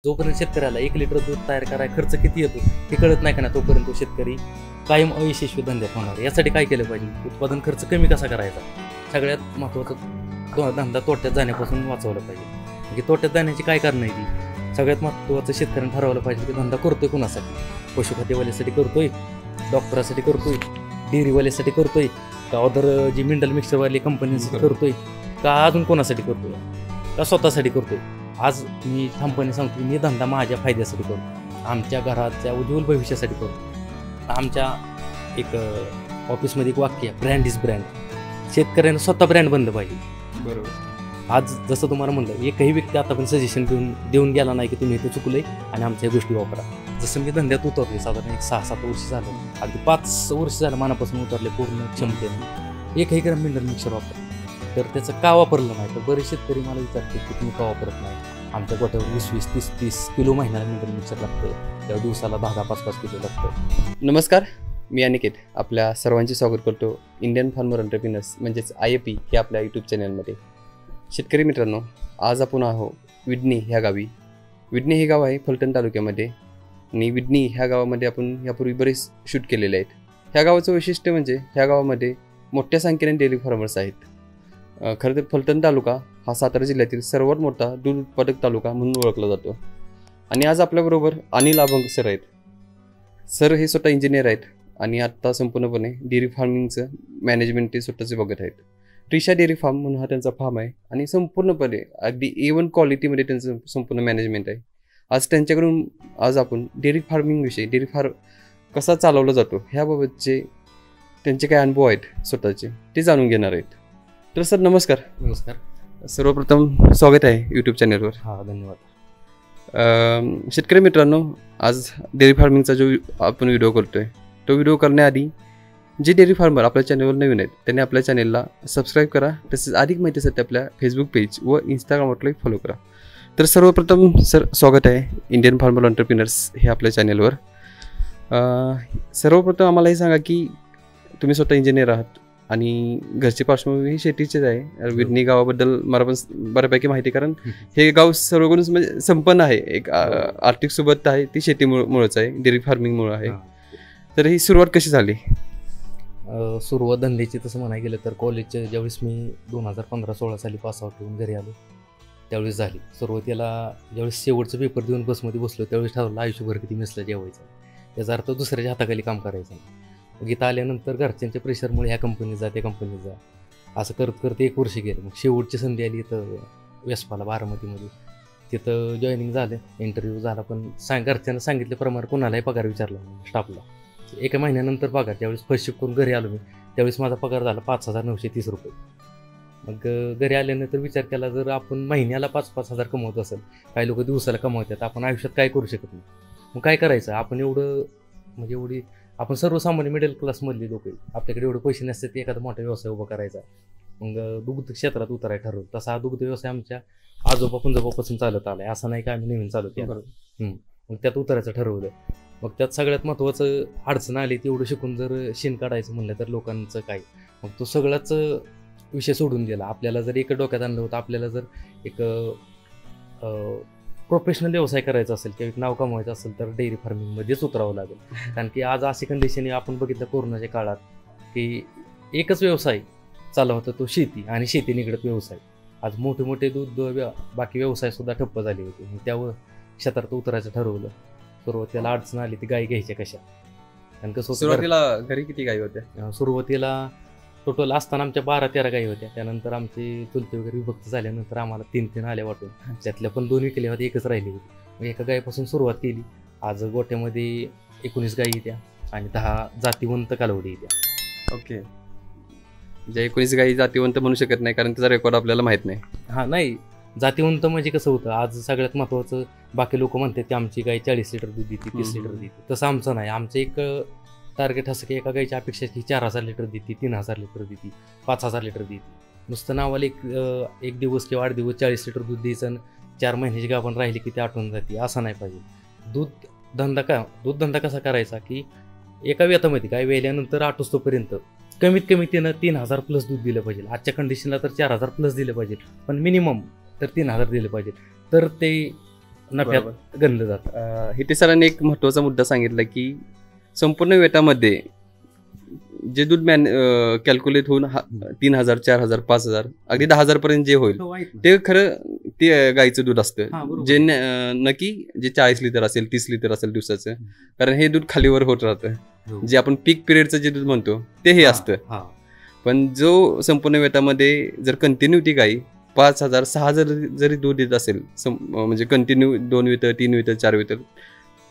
जोपर्यंत शेतकऱ्याला 1 लिटर दूध तयार करायला खर्च किती येतो हे कळत नाही का ना, तोपर्यंत तो शेतकरी कायम अयशस्वी धंद्यात होणार. यासाठी काय केलं पाहिजे? उत्पादन खर्च कमी कसा करायचा? सगळ्यात महत्त्वाचं धंदा तोट्यात जाण्यापासून वाचवलं पाहिजे. म्हणजे तोट्यात जाण्याची काय कारणं आहे ती? सगळ्यात महत्त्वाचं शेतकऱ्यांनी ठरवलं पाहिजे की धंदा करतोय कुणासाठी? पशुखाद्यवाल्यासाठी करतोय, डॉक्टरासाठी करतोय, डेअरीवाल्यासाठी करतोय, का अदर जी मिनरल मिक्सरवाली कंपनीसाठी करतोय, का अजून कोणासाठी करतोय, का स्वतःसाठी करतोय? आज मी ठामपणे सांगतो, मी धंदा माझ्या फायद्यासाठी करतो, आमच्या घराच्या उज्ज्वल भविष्यासाठी करतो. आमच्या एक ऑफिसमध्ये एक वाक्य आहे, ब्रँड इज ब्रँड. शेतकऱ्यांना स्वतः ब्रँड बनलं पाहिजे. बरोबर. आज जसं तुम्हाला म्हणलं, एकही व्यक्ती आता पण सजेशन देऊन गेला नाही की तुम्ही इथे चुकलंय आणि आमच्या गोष्टी वापरा. जसं मी धंद्यात उतरले साधारण एक 6-7 वर्ष झालं, अगदी 5 वर्ष झालं मनापासून उतरले पूर्ण क्षमतेने. एकही ग्राम मिनरल मिक्सर वापरा. तर त्याचं का वापरलं नाही तर बरेच शेतकरी मला विचारते की तुम्ही का वापरत नाही? आमच्या गोठ्यावर 20-20, 30-30 किलो महिन्याला मिनरल मिक्सर लागतं, त्या दिवसाला 10-10, 5-5 किलो लागतं. नमस्कार, मी अनिकेत. आपल्या सर्वांचे स्वागत करतो इंडियन फार्मर एंटरप्रिनर्स म्हणजेच IFP हे आपल्या यूट्यूब चॅनलमध्ये. शेतकरी मित्रांनो, आज आपण आहोत विडणी ह्या गावी. विडणी हे गाव आहे फलटण तालुक्यामध्ये आणि विडणी ह्या गावामध्ये आपण यापूर्वी बरेच शूट केलेले आहेत. ह्या गावाचं वैशिष्ट्य म्हणजे ह्या गावामध्ये मोठ्या संख्येने डेअरी फार्मर्स आहेत. खरं तर फलटण तालुका हा सातारा जिल्ह्यातील सर्वात मोठा दूध उत्पादक तालुका म्हणून ओळखला जातो. आणि आज आपल्याबरोबर अनिल अभंग सर आहेत. सर हे स्वतः इंजिनियर आहेत आणि आत्ता संपूर्णपणे डेअरी फार्मिंगचं मॅनेजमेंट ते स्वतःचे बघत आहेत. ट्रिशा डेअरी फार्म म्हणून हा त्यांचा फार्म आहे आणि संपूर्णपणे अगदी A1 क्वालिटीमध्ये त्यांचं संपूर्ण मॅनेजमेंट आहे. त्यांच्याकडून आपण डेअरी फार्मिंगविषयी, डेअरी फार्म कसा चालवला जातो ह्याबाबतचे त्यांचे काय अनुभव आहेत स्वतःचे ते जाणून घेणार आहेत. तर सर नमस्कार. नमस्कार. सर्वप्रथम स्वागत आहे यूट्यूब चॅनलवर. हां, धन्यवाद. शेतकरी मित्रांनो, आज डेअरी फार्मिंगचा जो आपण व्हिडिओ करतोय तो व्हिडिओ करण्याआधी जे डेअरी फार्मर आपल्या चॅनलवर नवीन आहेत त्यांनी आपल्या चॅनलला सबस्क्राईब करा. तसेच अधिक माहितीसाठी आपल्या फेसबुक पेज व इंस्टाग्रामवरही फॉलो करा. तर सर्वप्रथम सर स्वागत आहे इंडियन फार्मर एंटरप्रिनर्स हे आपल्या चॅनलवर. सर्वप्रथम आम्हाला हे सांगा की तुम्ही स्वतः इंजिनियर आहात आणि घरची पार्श्वभूमी ही शेतीचीच आहे. विडणी गावाबद्दल मला पण बऱ्यापैकी माहिती, कारण हे गाव सर्वगुण म्हणजे संपन्न आहे. एक आर्थिक सुबत्ता आहे ती शेतीमुळेच आहे, डेअरी फार्मिंगमुळे आहे. तर ही सुरुवात कशी झाली? सुरुवात धंद्याची तसं म्हणायला गेलं तर कॉलेजच्या ज्यावेळेस मी 2015-16 साली पासआउट होऊन घरी आलो त्यावेळेस झाली. सुरुवातीला ज्यावेळेस शेवटचं पेपर देऊन बसमध्ये बसलो त्यावेळेस ठरवलं आयुष्यभर किती मेसला जेवायचं. याचा अर्थ दुसऱ्याच्या हाताखाली काम करायचं. मग इथं आल्यानंतर घरच्यांच्या प्रेशरमुळे ह्या कंपनीत जा, त्या कंपनीत जा, असं करत 1 वर्ष गेलं. मग शेवटची संधी आली इथं वेस्पाला बारामतीमध्ये. तिथं जॉईनिंग झालं, इंटरव्ह्यू झाला, पण घरच्यांना सांगितल्याप्रमाणे कोणालाही पगार विचारला स्टाफला. 1 महिन्यानंतर पगार, ज्यावेळेस फर्स्ट शिफ्ट करून घरी आलो मी त्यावेळेस माझा पगार झाला 5,930 रुपये. मग घरी आल्यानंतर विचार केला, जर आपण महिन्याला 5-5 हजार कमवत असेल, काही लोक दिवसाला कमवतात, आपण आयुष्यात काय करू शकत नाही. मग काय करायचं? आपण एवढी आपण सर्वसामान्य मिडल क्लासमधली लोक, आपल्याकडे एवढे पैसे नसतात की एखादा मोठा व्यवसाय उभा करायचा. मग दुग्ध क्षेत्रात उतरायला ठरवलं. तसा हा दुग्ध व्यवसाय आमच्या आजोबा पंजोबापासून चालत आला आहे, असं नाही का आम्ही नवीन चालू केलं. मग त्यात उतरायचं ठरवलं. मग त्यात सगळ्यात महत्त्वाचं अडचण आली, तेवढं शिकून जर शेण काढायचं म्हणलं तर लोकांचं काय. मग तो सगळाच विषय सोडून दिला. आपल्याला जर एक डोक्यात आणलं होतं, आपल्याला जर एक प्रोफेशनल व्यवसाय करायचा असेल किंवा एक नाव कमवायचं असेल तर डेअरी फार्मिंगमध्येच उतरावं लागेल. कारण की आज अशी कंडिशन आपण बघितलं कोरोनाच्या काळात की एकच व्यवसाय चालू होता, तो शेती आणि शेती निगडीत व्यवसाय. आज मोठे मोठे दूध बाकी व्यवसायसुद्धा ठप्प झाले होते. मग त्यावर क्षेत्रात उतरायचं ठरवलं. सुरुवातीला अडचण आली, ती गाय घ्यायच्या कशा. कारण कसं सुरुवातीला घरी किती गायी होत्या? सुरुवातीला टोटल असताना आमच्या 12-13 गायी होत्या. त्यानंतर आमचे चुलते वगैरे विभक्त झाल्यानंतर आम्हाला 3-3 आल्या वाटून. त्यातल्या पण 2 विकल्या होत्या, 1च राहिली होती. मग एका गायीपासून सुरुवात केली. आज गोट्यामध्ये 19 गायी येत्या आणि 10 जातीवंत कालवडी येत्या. ओके. ज्या 19 गायी जातीवंत म्हणू शकत नाही कारण त्याचा रेकॉर्ड आपल्याला माहीत नाही. हां, नाही, जातीवंत म्हणजे कसं होतं, आज सगळ्यात महत्त्वाचं बाकी लोक म्हणतात की आमची गाय 40 लिटर दूध देते, 30 लिटर देते. तसं आमचं नाही. आमचं एक टार्गेट असं की एका गायची अपेक्षा की 4,000 लिटर देते, 3,000 लिटर देते, 5,000 लिटर देते. नुसतं नावाला एक दिवस किंवा 8 दिवस 40 लिटर दूध द्यायचं आणि 4 महिन्याची गाभण राहिली की ते आटून जाते, असं नाही पाहिजे. दूध धंदा कसा करायचा की एका व्यतामध्ये गाय वेल्यानंतर आटोस्तोपर्यंत कमीत कमी तिनं 3,000 प्लस दूध दिलं पाहिजे. आजच्या कंडिशनला तर 4,000 प्लस दिलं पाहिजे, पण मिनिमम तर 3,000 दिले पाहिजे. तर ते नफ्यात गणलं जातं. हिटे सरांनी एक महत्त्वाचा मुद्दा सांगितला की संपूर्ण वेटामध्ये जे दूध कॅल्क्युलेट होऊन 3,000 4,000 5,000 अगदी 10,000 पर्यंत जे होईल ते खरं ते गाईचं दूध असतं, जे नक्की जे 40 लिटर असेल 30 लिटर असेल दिवसाचं, कारण हे दूध खालीवर होत राहतं. जे आपण पीक पिरियडचं जे दूध म्हणतो ते हे असतं. पण जो संपूर्ण वेटामध्ये जर कंटिन्यू ती गाई 5,000 6,000 जरी दूध देत असेल, म्हणजे कंटिन्यू 2 लिटर 3 लिटर 4 लिटर,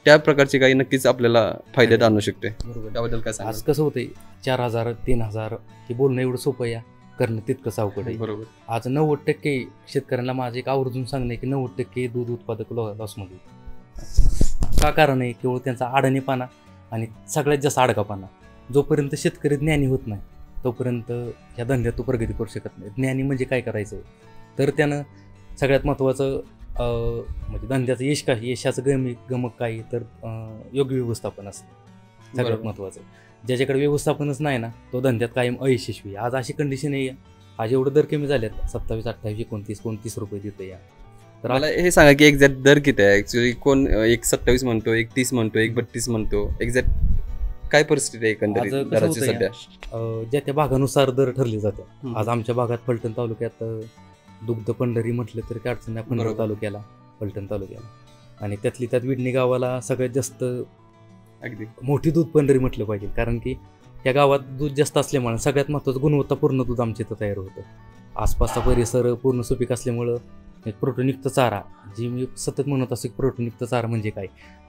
त्या प्रकारची गाई नक्कीच आपल्याला फायद्यात आणू शकते. त्याबद्दल काय सांगा? आज कसं होतंय 4,000 3,000 हे बोलणं एवढं सोपं या, करणं तितकंच अवघड आहे. बरोबर. आज 90% शेतकऱ्यांना माझं एक आवर्जून सांगणं आहे की 90% दूध उत्पादक लॉसमध्ये. का कारण आहे? केवळ त्यांचा अडाणीपणा आणि सगळ्यात जास्त अडकापणा. जोपर्यंत शेतकरी ज्ञानी होत नाही तोपर्यंत ह्या धंद्यात तो प्रगती करू शकत नाही. ज्ञानी म्हणजे काय करायचं, तर त्यानं सगळ्यात महत्त्वाचं म्हणजे धंद्याचं यशाचं गमक काय, तर योग्य व्यवस्थापन असतं सगळ्यात महत्त्वाचं. ज्याच्याकडे व्यवस्थापनच नाही ना तो धंद्यात कायम अयशस्वी. आज अशी कंडिशन आहे, आज एवढं दर कमी झालेत 27 28 29 रुपये देतं या. तर मला हे सांगा की एक्झॅक्ट दर किती आहे ॲक्च्युली? कोण 1,27 म्हणतो, 1,30 म्हणतो, 1,32 म्हणतो, एक्झॅक्ट काय परिस्थिती आहे एकंदरीत दराची सध्या? ज्या त्या भागानुसार दर ठरले जाते. आज आमच्या भागात फलटण तालुक्यात दुग्ध पंढरी म्हटलं तरी काय अडचण नाही, पंढरी तालुक्याला, फलटण तालुक्याला, आणि त्यातली त्यात विडणी गावाला सगळ्यात जास्त अगदी मोठी दूध पंढरी म्हटलं पाहिजे. कारण की या गावात दूध जास्त असल्यामुळे सगळ्यात महत्त्वाचं गुणवत्तापूर्ण दूध आमच्या इथं तयार होतं. आसपासचा परिसर पूर्ण सुपीक असल्यामुळं प्रोटीनयुक्त चारा, जी मी सतत म्हणत असतो की प्रोटीनयुक्त चारा म्हणजे काय,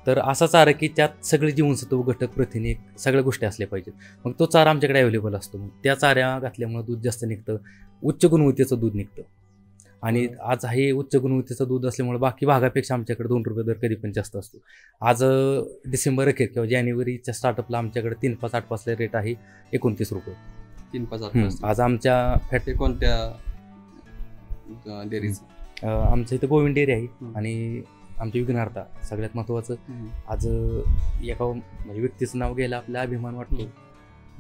तर असा चारा की त्यात सगळे जीवनसत्व घटक प्रथिने सगळ्या गोष्टी असल्या पाहिजेत. मग तो चारा आमच्याकडे अवेलेबल असतो. मग त्या चाऱ्या घातल्यामुळे दूध जास्त निघतं, उच्च गुणवत्तेचं दूध निघतं. आणि आज हे उच्च गुणवत्तेचं दूध असल्यामुळे बाकी भागापेक्षा आमच्याकडे 2 रुपये दर कधी पण जास्त असतो. आज डिसेंबर अखेर किंवा जानेवारीच्या स्टार्टअपला आमच्याकडे 3,5 8,5 रेट आहे 29 रुपये. 3,5 आज आमच्या फॅक्टरी कोणत्या डेअरीज? आमच्या इथं गोविंद डेअरी आहे आणि आमच्या विघ्नार्था. सगळ्यात महत्त्वाचं आज एका म्हणजे व्यक्तीचं नाव घ्यायला आपला अभिमान वाटतो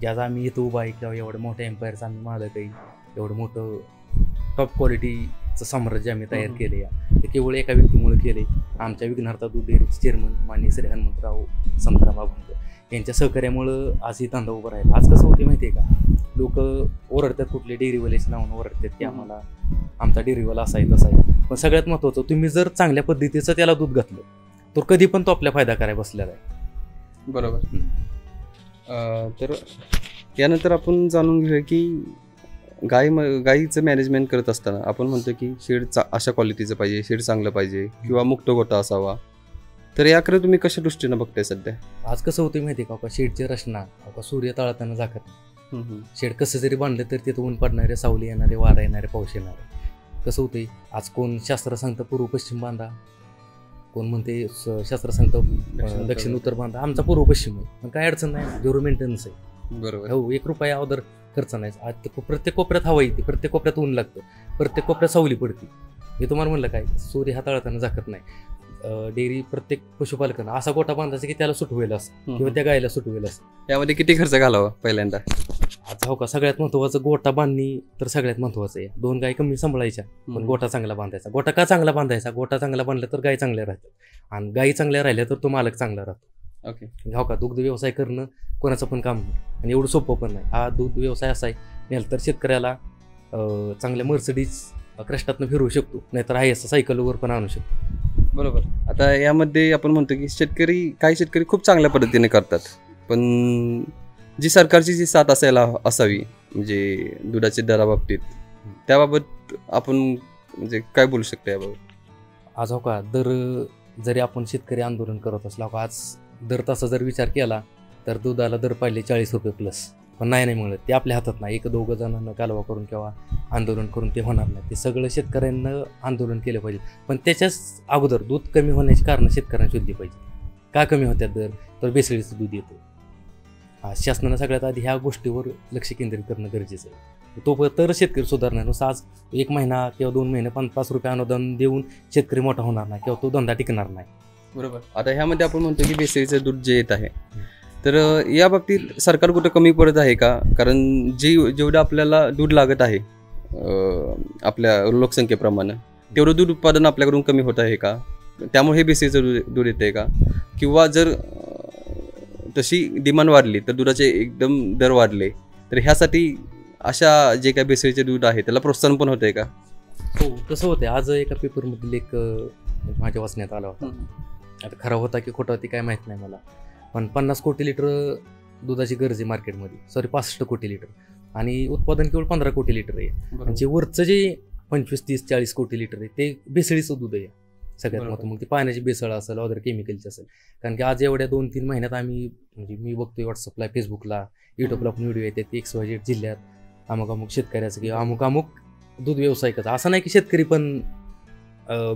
की आज आम्ही इथं उभा आहे किंवा एवढं मोठ्या एम्पायरचं आम्ही मालक आहे. एवढं मोठं टॉप क्वालिटीचं साम्राज्य आम्ही तयार केले आहे, ते केवळ एका व्यक्तीमुळे केले. आमच्या विघ्नार्था दूध डेअरीचे चेअरमन माननीय श्री हनुमंतराव संतराम बाबुंकर यांच्या सहकार्यामुळं आज ही धंदा उभा राहिला. आज कसं होते माहिती आहे का, लोक ओरडतात, कुठले डेअरीवाल्याच्या नावानं ओरडतात की आम्हाला आमचा डेअरीवाला असा आहे तसा आहे. पण सगळ्यात महत्त्वाचं, तुम्ही जर चांगल्या पद्धतीचं त्याला दूध घातलं तर कधी पण तो आपल्या फायदा करायला बसलेला आहे. बरोबर. तर यानंतर आपण जाणून घेऊया की गाईचं मॅनेजमेंट करत असताना आपण म्हणतो की शेड अशा क्वालिटीचं पाहिजे, शेड चांगलं पाहिजे किंवा मुक्त गोठा असावा, तर याकडे तुम्ही कशा दृष्टीनं बघताय सध्या? आज कसं होतं माहिती आहे का, शेडची रचना सूर्य तळाताना झाकत. शेड कसं जरी बांधलं तर तिथं ऊन पडणारे, सावली येणारे, वारा येणारे, पाऊस येणारे. कसं होतंय, आज कोण शास्त्र सांगतं पूर्व पश्चिम बांधा, कोण म्हणते शास्त्र सांगतं दक्षिण उत्तर बांधा. आमचा पूर्व पश्चिम आहे, पण काय अडचण नाही, झिरो मेंटेनन्स आहे. बरोबर. हो, 1 रुपया अवदर खर्च नाही. आज प्रत्येक कोपऱ्यात हवा येते, प्रत्येक कोपऱ्यात ऊन लागतं, प्रत्येक कोपऱ्यात सावली पडते. मी तुम्हाला म्हणलं काय, सूर्य हा तळाताना झाकत नाही. डेअरी प्रत्येक पशुपालकांना असा गोठा बांधायचा की त्याला सूट होईल असं किंवा त्या गायला सूट होईल असं. यामध्ये किती खर्च घालावा पहिल्यांदा? आज हो का, सगळ्यात महत्त्वाचं गोठा बांधणी तर सगळ्यात महत्त्वाचं आहे. 2 गाय कमी सांभाळायच्या पण गोठा चांगला बांधायचा. गोठा का चांगला बांधायचा? गोठा चांगला बांधला तर गाय चांगल्या राहतात आणि गायी चांगल्या राहिल्या तर तो मालक चांगला राहतो. ओके. हो का, दुग्ध व्यवसाय करणं कोणाचं पण काम नाही आणि एवढं सोपं पण नाही. हा दुग्ध व्यवसाय असा आहे, नेल तर शेतकऱ्याला चांगल्या मर्सिडीज क्रस्टातनं फिरवू शकतो, नाहीतर आहे असं सायकलवर पण आणू शकतो. बरोबर. आता यामध्ये आपण म्हणतो की काही शेतकरी खूप चांगल्या पद्धतीने करतात, पण जी सरकारची जी साथ असावी म्हणजे दुधाच्या दराबाबतीत, त्याबाबत आपण म्हणजे काय बोलू शकतो याबाबत? आज हो का, दर जरी आपण शेतकरी आंदोलन करत असलो का, आज दर तसा जर विचार केला तर दुधाला दर पाहिले 40 रुपये प्लस, पण नाही मिळत. ते आपल्या हातात नाही. 1-2 जणांना कालवा करून किंवा आंदोलन करून ते होणार नाही. ते सगळं शेतकऱ्यांना आंदोलन केलं पाहिजे. पण त्याच्याच अगोदर दूध कमी होण्याची कारणं शेतकऱ्यांना शोधली पाहिजे. का कमी होत्यात दर? तर भेसळीचं दूध येतं. शासनानं सगळ्यात आधी ह्या गोष्टीवर लक्ष केंद्रित करणं गरजेचं आहे. तो तर शेतकरी सुधारणार. नुसतं आज 1 महिना किंवा 2 महिने 5 रुपये अनुदान देऊन शेतकरी मोठा होणार नाही किंवा तो धंदा टिकणार नाही. बरोबर. आता ह्यामध्ये आपण म्हणतो की भेसळीचं दूध जे येत आहे, तर या बाबतीत सरकार कुठं कमी पडत आहे का? कारण जेवढं आपल्याला दूध लागत आहे आपल्या लोकसंख्येप्रमाणे, तेवढं दूध उत्पादन आपल्याकडून कमी होत आहे का? त्यामुळे हे बेसिसचं दूध येते का, किंवा जर तशी डिमांड वाढली तर दुधाचे एकदम दर वाढले तर ह्यासाठी अशा जे काही बेसिसचे दूध आहे त्याला प्रोत्साहन पण होते का? हो, तसं होते. आज एका पेपरमधील एक माझ्या वाचण्यात आला होता. आता खरा होता की खोटा होती काय माहीत नाही मला, पण 50 कोटी लिटर दुधाची गरज आहे मार्केटमध्ये, सॉरी 65 कोटी लिटर, आणि उत्पादन केवळ 15 कोटी लिटर आहे. आणि जे वरचं जे 25, 30, 40 कोटी लिटर आहे ते भेसळीचं दूध आहे सगळ्यात महत्त्वाचं. मग ती पाण्याची भेसळ असेल, अदर केमिकलची असेल. कारण की आज एवढ्या 2-3 महिन्यात आम्ही, म्हणजे मी बघतोय व्हॉट्सअपला, फेसबुकला, युट्यूबला पण व्हिडिओ येतात की XYZ जिल्ह्यात अमुक अमुक शेतकऱ्याचं किंवा अमुक अमुक दूध व्यावसायिकाचा. असं नाही की शेतकरी पण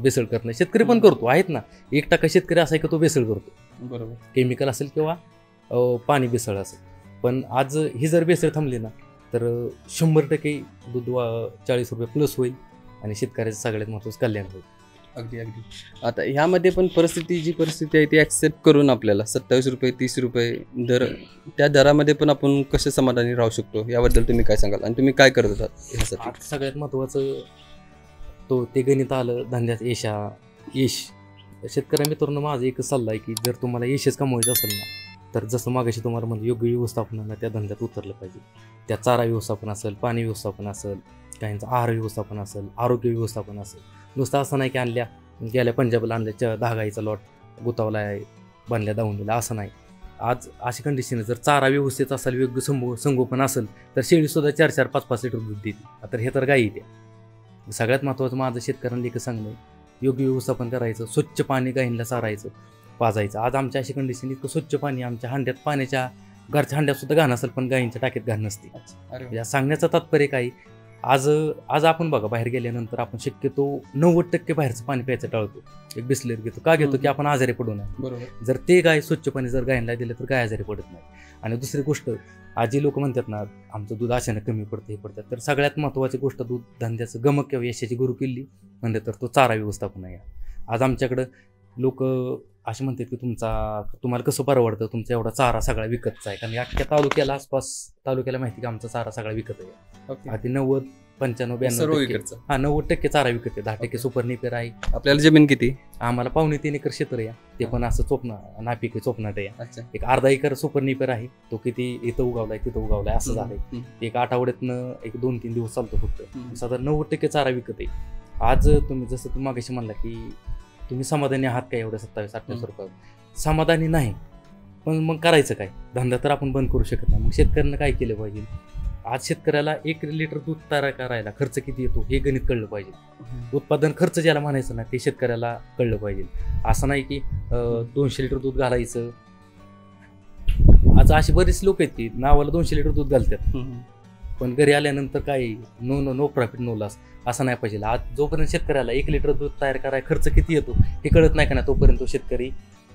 भेसळ करत नाही, शेतकरी पण करतो, आहेत ना. 1% शेतकरी असा आहे की तो भेसळ करतो, बरोबर, केमिकल असेल किंवा पाणी भेसळ असेल. पण आज ही जर भेसळ थांबली ना तर 100% दूध 40 रुपये प्लस होईल आणि शेतकऱ्याचं सगळ्यात महत्त्वाचं कल्याण होईल. अगदी अगदी. आता ह्यामध्ये पण जी परिस्थिती आहे ती ॲक्सेप्ट करून आपल्याला 27 रुपये 30 रुपये दर, त्या दरामध्ये पण आपण कसे समाधानी राहू शकतो याबद्दल तुम्ही काय सांगाल आणि तुम्ही काय करत होता ह्यासाठी? सगळ्यात महत्त्वाचं ते गणित आलं धंद्यात यश. शेतकऱ्या मित्रांनो, माझा एकच सल्ला आहे की जर तुम्हाला यशच कमवायचं असेल ना तर जसं मागाशी तुम्हाला म्हणजे योग्य व्यवस्थापनाला त्या धंद्यात उतरलं पाहिजे. त्या चारा व्यवस्थापन असेल, पाणी व्यवस्थापन असेल, काहींचं आहार व्यवस्थापन असेल, आरोग्य व्यवस्थापन असेल. नुसतं असं नाही की गेल्या पंजाबला आणल्या 10 गाईचा लॉट गुतावला आहे, बांधल्या दावून दिला, असं नाही. आज अशी कंडिशन आहे, जर चारा व्यवस्थित असेल, योग्य संगोपन असेल तर शेळीसुद्धा 4-4, 5-5 लिटर दूध देते. तर हे तर गाई द्या. सगळ्यात महत्त्वाचं माझं शेतकऱ्यांना एकच सांगणं आहे, योग्य व्यवस्थापन करायचं, स्वच्छ पाणी गाईंना चारायचं, पाजायचं. आज आमच्या अशी कंडिशन, इतकं स्वच्छ पाणी आमच्या हांड्यात, पाण्याच्या घरच्या हांड्यात सुद्धा घाण असेल पण गाईंच्या टाकीत घाण नसते. या सांगण्याचं तात्पर्य काय, आज आपण बघा बाहेर गेल्यानंतर आपण शक्यतो 90% बाहेरचं पाणी प्यायचं टाळतो, एक बिस्लेर घेतो. का घेतो की आपण आजारी पडू नये. बरोबर. जर ते गाय स्वच्छ पाणी जर गायींना दिलं तर गाय आजारी पडत नाही. आणि दुसरी गोष्ट, आजी लोक म्हणतात ना आमचं दूध अचानक कमी पडतं, हे पडतात, तर सगळ्यात महत्त्वाची गोष्ट दूध धंद्याचं गमक किंवा यशाची गुरु किल्ली म्हणजे तर तो चारा व्यवस्थापन आहे. आज आमच्याकडं लोक असे म्हणतात की तुम्हाला कसं परवडतं, तुमचा एवढा चारा सगळा विकतचा आहे. कारण अख्ख्या तालुक्याला, आसपास तालुक्याला माहिती की आमचा चारा सगळा विकत आहे. आधी 90, 95, 92%, 90% चारा विकत आहे. 10% सुपर नेपियर आहे. आपल्याला जमीन किती? आम्हाला 2.25 एकर क्षेत्र आहे. ते पण असं नापिक चोपनाट आहे. एक अर्धा एकर सुपर नेपियर आहे, तो किती इथं उगावलाय तिथं उगावलाय असं झालंय. एक आठवड्यातनं एक 2-3 दिवस चालतो फक्त. साधारण 90% चारा विकत आहे. आज तुम्ही जसं मागाशी म्हणला की तुम्ही समाधानी आहात का एवढ्या 27-28 रुपये? समाधानी नाही, पण मग करायचं काय? धंदा तर आपण बंद करू शकत नाही. मग शेतकऱ्यांना काय केलं पाहिजे? आज शेतकऱ्याला 1 लिटर दूध तयार करायला खर्च किती येतो हे गणित कळलं पाहिजे. उत्पादन खर्च ज्याला म्हणायचं ना ते शेतकऱ्याला कळलं पाहिजे. असं नाही की 200 लिटर दूध घालायचं. आज अशी बरीच लोक आहेत की नावाला 200 लिटर दूध घालतात, पण घरी आल्यानंतर काय नो प्रॉफिट नो लॉस, असं नाही पाहिजे. आज जोपर्यंत शेतकऱ्याला 1 लिटर दूध तयार करायला खर्च किती येतो हे कळत नाही का ना, तोपर्यंत तो शेतकरी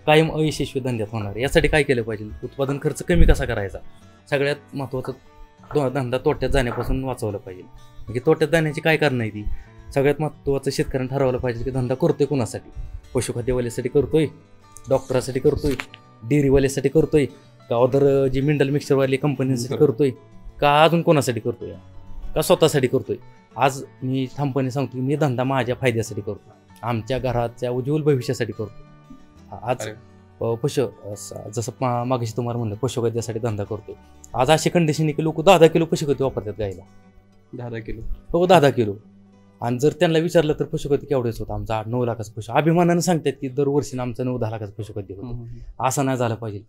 कायम अयशस्वी धंद्यात होणार आहे. यासाठी काय केलं पाहिजे? उत्पादन खर्च कमी कसा करायचा, सगळ्यात महत्त्वाचं धंदा तोट्यात जाण्यापासून वाचवलं पाहिजे. म्हणजे तोट्यात जाण्याची काय कारण आहे ती सगळ्यात महत्त्वाचं शेतकऱ्यांनी ठरवलं पाहिजे की धंदा करतोय कोणासाठी? पशुखाद्यवाल्यासाठी करतोय, डॉक्टरासाठी करतोय, डेअरीवाल्यासाठी करतोय, का अदर जी मिनरल मिक्सरवाली कंपन्यांसाठी करतोय, का अजून कोणासाठी करतोय, का स्वतःसाठी करतोय? आज मी ठामपणे सांगतो की मी धंदा माझ्या फायद्यासाठी करतो, आमच्या घराच्या उज्ज्वल भविष्यासाठी करतो. आज जसं मागाशी तुम्हाला म्हणलं पशुखाद्यासाठी धंदा करतोय. आज अशी कंडिशन आहे की लोक 10 किलो पशुखाद्य वापरतात गायला. 10 किलो? हो, 10 किलो. आणि जर त्यांना विचारलं तर पशुखाद्य केवढेच होतं? आमचा 8-9 लाखाचं अभिमानानं सांगतात की दरवर्षी आमचं 9-10 लाखाचं पशुखाद्य होतं. असं नाही झालं पाहिजे.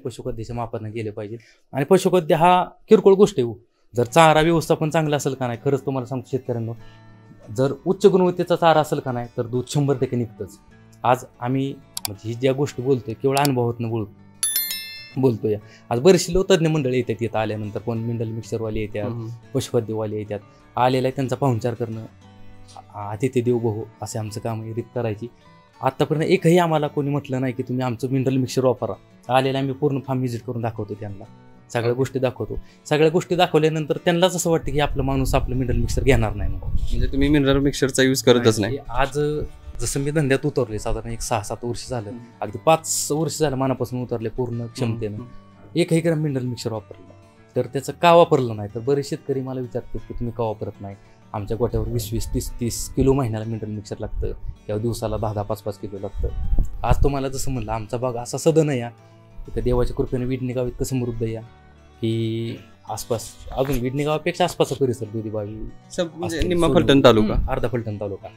पशुखाद्याच्या मापानं गेले पाहिजे. आणि पशुखाद्य हा किरकोळ गोष्ट आहे. जर चारा व्यवस्थापन चांगलं असेल का नाही, खरंच तुम्हाला सांगतो शेतकऱ्यांना, जर उच्च गुणवत्तेचा चारा असेल का नाही तर दूध 100% निघतंच. आज आम्ही म्हणजे ही ज्या गोष्टी बोलतोय केवळ अनुभवातनं बोलतोय. आज बरेचसे लोक तज्ज्ञ मंडळी येतात, येतं आल्यानंतर कोण मिनरल मिक्सरवाले येतात, पशुखाद्यवाले येतात. आलेला आहे त्यांचा पाहुणचार करणं, अतिथी देव बहु असे आमचं काम आहे, रीत करायची. आत्तापर्यंत एकही आम्हाला कोणी म्हटलं नाही की तुम्ही आमचं मिनरल मिक्सर वापरा. आलेला आम्ही पूर्ण फार्म व्हिजिट करून दाखवतो, त्यांना सगळ्या गोष्टी दाखवतो. सगळ्या गोष्टी दाखवल्यानंतर त्यांनाच असं वाटतं की आपलं माणूस आपलं मिनरल मिक्सर घेणार नाही. म्हणजे तुम्ही मिनरल मिक्सरचा यूज करतच नाही? आज जसं मी धंद्यात उतरले साधारण एक 6-7 वर्ष झालं, अगदी 5 वर्ष झालं मनापासून उतरले पूर्ण क्षमतेनं, एकही ग्राम मिनरल मिक्सर वापरलं तर त्याचं का वापरलं नाही? तर बरेच शेतकरी मला विचारतात की तुम्ही का वापरत नाही? आमच्या गोट्यावर 20-20, 30-30 किलो महिन्याला मिनरल मिक्सर लागतं किंवा दिवसाला 10-10, 5-5 किलो लागतं. आज तुम्हाला जसं म्हणलं आमचा भाग असा सदन आहे या इथं देवाच्या कृपेने विडणी गाव इतकं समृद्ध या की आसपास अजून विडणी गावापेक्षा आसपासचा परिसर दुधीबावी म्हणजे निम्मा फलटण तालुका, अर्धा फलटण तालुका,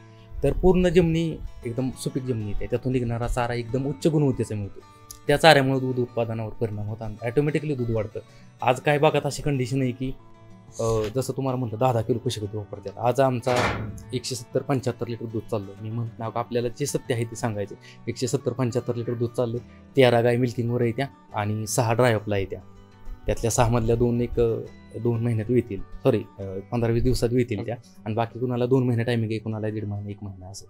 तर पूर्ण जमिनी एकदम सुपीक जमिनी येते. त्यातून निघणारा चारा एकदम उच्च गुणवत्तेचा मिळतो. त्या चाऱ्यामुळे दूध उत्पादनावर परिणाम होता आणि ॲटोमॅटिकली दूध वाढतं. आज काय भागात अशी कंडिशन आहे की जसं तुम्हाला म्हटलं 10-10 किलो पशुखाद्य वापरतात. आज आमचा 170-75 लिटर दूध चाललं. मी म्हणतो का आपल्याला जे सत्य आहे ते सांगायचे. 170-75 लिटर दूध चाललं. 13 गाय मिल्किंगवर येत्या आणि 6 ड्रायअपला येत्या. त्यातल्या 6 मधल्या 2 महिन्यात येतील, सॉरी 15-20 दिवसात येतील त्या, आणि बाकी कुणाला 2 महिने टायमिंग आहे, कुणाला 1.5 महिना 1 महिना असं.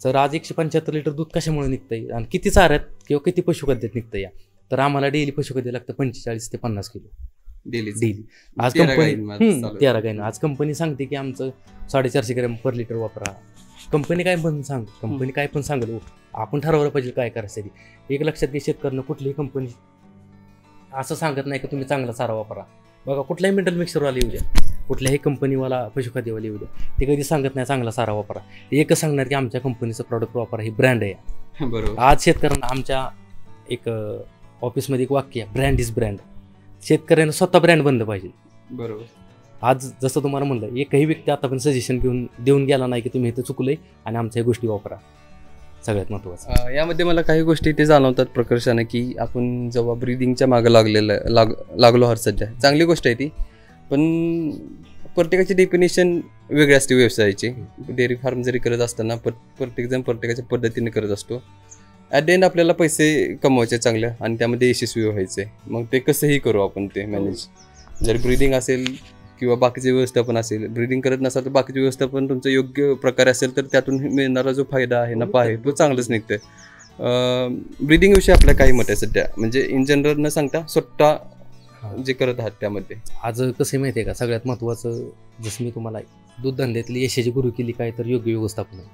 तर आज 175 लिटर दूध कशामुळे निघतंय आणि किती चाऱ्यात किंवा किती पशुखाद्यात निघतं या, तर आम्हाला डेली पशुखाद्य लागतं 45 ते 50 किलो डेली. आज कंपनी 13 गायनं आज कंपनी सांगते की आमचं 450 ग्रॅम पर लिटर वापरा. कंपनी काय पण सांगेल, आपण ठरवलं पाहिजे काय करायचं. एक लक्षात घे, शेतकऱ्यांना कुठलीही कंपनी असं सांगत नाही की तुम्ही चांगला चारा वापरा. बघा कुठल्याही मिनरल मिक्सरवाला येऊ द्या, कुठल्याही कंपनीवाला पशुखाद्यवाला येऊ द्या, ते कधी सांगत नाही चांगला चारा वापरा. एकच सांगणार की आमच्या कंपनीचं प्रॉडक्ट वापरा, ही ब्रँड आहे. बरोबर. आज शेतकऱ्यांना आमच्या एक ऑफिसमध्ये एक वाक्य आहे, ब्रँड इज ब्रँड. शेतकऱ्यांना स्वतः ब्रँड बनलं पाहिजे. बरोबर. आज जसं तुम्हाला म्हणलं, एकही व्यक्ती आता पण सजेशन देऊन गेला नाही की तुम्ही इथं चुकलंय आणि आमच्या ह्या गोष्टी वापरा. सगळ्यात महत्त्वाचं यामध्ये मला काही गोष्टी ते जाणवतात प्रकर्षानं की आपण जेव्हा ब्रीदिंगच्या मागं लागलो हर सध्या, चांगली गोष्ट आहे ती, पण प्रत्येकाची डेफिनेशन वेगळी असते व्यवसायाची. डेअरी फार्म जरी करत असताना प्रत्येकजण प्रत्येकाच्या पद्धतीने करत असतो. ॲट द एंड आपल्याला पैसे कमवायचे चांगले आणि त्यामध्ये यशस्वी व्हायचे. मग ते कसंही करू आपण ते मॅनेज. जर ब्रीदिंग असेल किंवा बाकीचे व्यवस्थापन असेल, ब्रीदिंग करत नसाल तर बाकीचे व्यवस्थापन तुमचं योग्य प्रकारे असेल तर त्यातून मिळणारा जो फायदा आहे, नफा आहे, तो चांगलाच निघतोय. ब्रीदिंगविषयी आपल्या काही मत आहे सध्या, म्हणजे इन जनरल न सांगता स्वतः जे करत आहात त्यामध्ये. आज कसं माहिती आहे का, सगळ्यात महत्त्वाचं जसं मी तुम्हाला दूध धंद्यातली यशाची गुरु केली काय तर योग्य व्यवस्थापन आहे.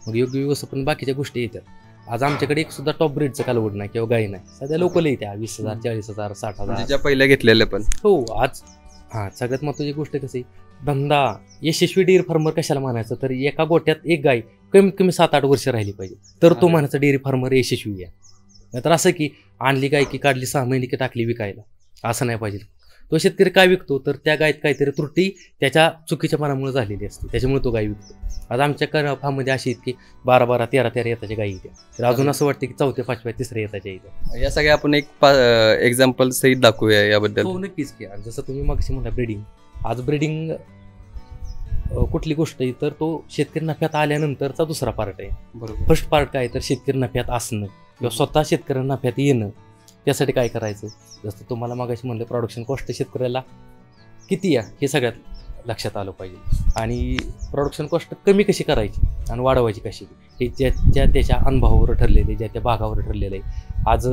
मग योग्य व्यवस्थापन बाकीच्या गोष्टी येतात. आज आमच्याकडे एक सुद्धा टॉप ब्रीडचं कालवड नाही किंवा गाई नाही. सध्या लोकल येत्या 20,000, 40,000, 60,000 ज्या पहिल्या घेतलेल्या पण. हो. आज सगळ्यात महत्त्वाची गोष्ट कशी, धंदा यशस्वी डेअरी फार्मर कशाला म्हणायचं, तर एका गोट्यात एक गाय कमीत कमी 7-8 वर्ष राहिली पाहिजे तर तो म्हणायचा डेअरी फार्मर यशस्वी आहे. नाहीतर असं की आणली गाय की काढली 6 महिने की टाकली विकायला, असं नाही पाहिजे. तो शेतकरी काय विकतो तर त्या गायत काहीतरी त्रुटी त्याच्या चुकीच्या मनामुळे झालेली असते, त्याच्यामुळे तो गाय विकतो. आज आमच्या फार्ममध्ये अशी आहेत की 12-12, 13-13 येताच्या गायी येत्या. तर अजून असं वाटतं की 4थ्या, 5व्या, 3ऱ्या येताच्या येत्या. या सगळ्या आपण एक एक्झाम्पल सहित दाखवूया याबद्दल. हो नक्कीच की. जसं तुम्ही मगाशी म्हणला ब्रीडिंग, आज ब्रीडिंग कुठली गोष्ट आहे तर तो शेतकरी नफ्यात आल्यानंतरचा दुसरा पार्ट आहे. बरोबर. फर्स्ट पार्ट काय तर शेतकरी नफ्यात असणं किंवा स्वतः शेतकऱ्यांना नफ्यात येणं. त्यासाठी काय करायचं, जसं तुम्हाला मगाशी म्हणलं प्रोडक्शन कॉस्ट शेतकऱ्याला किती आहे हे सगळ्यात लक्षात आलं पाहिजे. आणि प्रोडक्शन कॉस्ट कमी कशी करायची आणि वाढवायची कशी हे त्याच्या अनुभवावर ठरलेले, ज्या त्या भागावर ठरलेलं आहे. आज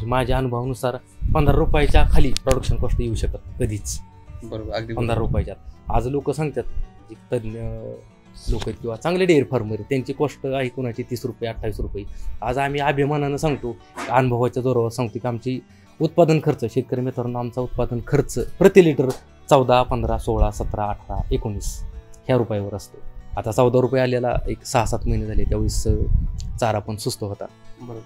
माझ्या अनुभवानुसार 15 रुपयाच्या खाली प्रोडक्शन कॉस्ट येऊ शकत कधीच. बरोबर. अगदी 15 रुपयाच्या. आज लोक सांगतात तज्ञ लोक किंवा चांगले डेअरी फार्मर त्यांची कॉस्ट आहे कोणाची 30 रुपये, 28 रुपये. आज आम्ही अभिमानानं सांगतो, अनुभवाच्या जोरावर सांगतो की आमची उत्पादन खर्च, शेतकरी मित्रांनो, आमचा उत्पादन खर्च प्रति लिटर 14, 15, 16, 17, 18, 19 ह्या रुपयावर असतो. आता 14 रुपये आलेला एक 6-7 महिने झाले, त्यावेळेस चारा पण सुस्त होता.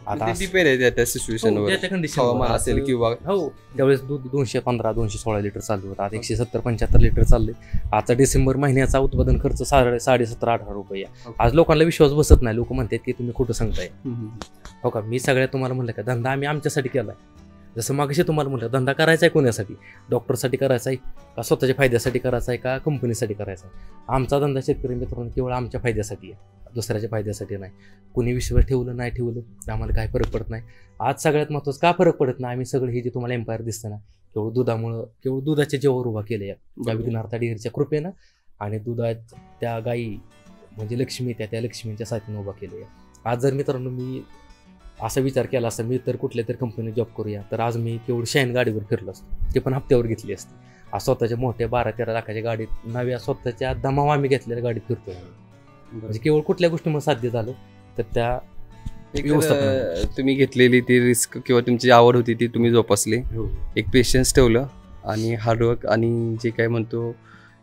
आता त्या सिच्युएशनवर हवामान असेल किंवा हो त्यावेळेस दूध 215, 216 लिटर चालू होतं. आता 170-75 लिटर चाललंय. आता डिसेंबर महिन्याचा उत्पादन खर्च 17-18 रुपये. आज लोकांना विश्वास बसत नाही. लोक म्हणतात की तुम्ही खोटं सांगताय. हो का. मी सगळ्यात तुम्हाला म्हणलं का, धंदा आम्ही आमच्यासाठी केलाय. जसं मागाशी तुम्हाला म्हटलं, धंदा करायचा आहे कोणासाठी, डॉक्टरसाठी करायचा आहे का स्वतःच्या फायद्यासाठी करायचा आहे का कंपनीसाठी करायचा आहे. आमचा धंदा शेतकरी मित्रांनो केवळ आमच्या फायद्यासाठी आहे, दुसऱ्याच्या फायद्यासाठी नाही. कुणी विश्वास ठेवलं नाही ठेवलं आम्हाला काय फरक पडत नाही. आज सगळ्यात महत्त्वाचं का फरक पडत नाही, आम्ही सगळं हे जे तुम्हाला एम्पायर दिसतं ना, केवळ दुधामुळं, केवळ दुधाच्या जेवावर उभा केलं या विघ्नार्था डेअरीच्या कृपेनं आणि दुधात त्या गायी म्हणजे लक्ष्मी त्या लक्ष्मीच्या साथीनं उभा केलं या. आज जर मित्रांनो मी असा विचार केला असता मी तर कुठल्या तरी कंपनीत जॉब करूया, तर आज मी केवळ शाईन गाडीवर फिरलो असतो, ते पण हप्त्यावर घेतली असते. आज स्वतःच्या मोठ्या 12-13 लाखाच्या गाडीत, नव्या स्वतःच्या दमाव आम्ही घेतलेल्या गाडीत फिरतोय. म्हणजे केवळ कुठल्या गोष्टीमुळे साध्य झालं तर त्या तुम्ही घेतलेली ती रिस्क किंवा तुमची आवड होती ती तुम्ही जोपासली. एक पेशन्स ठेवलं आणि हार्डवर्क आणि जे काय म्हणतो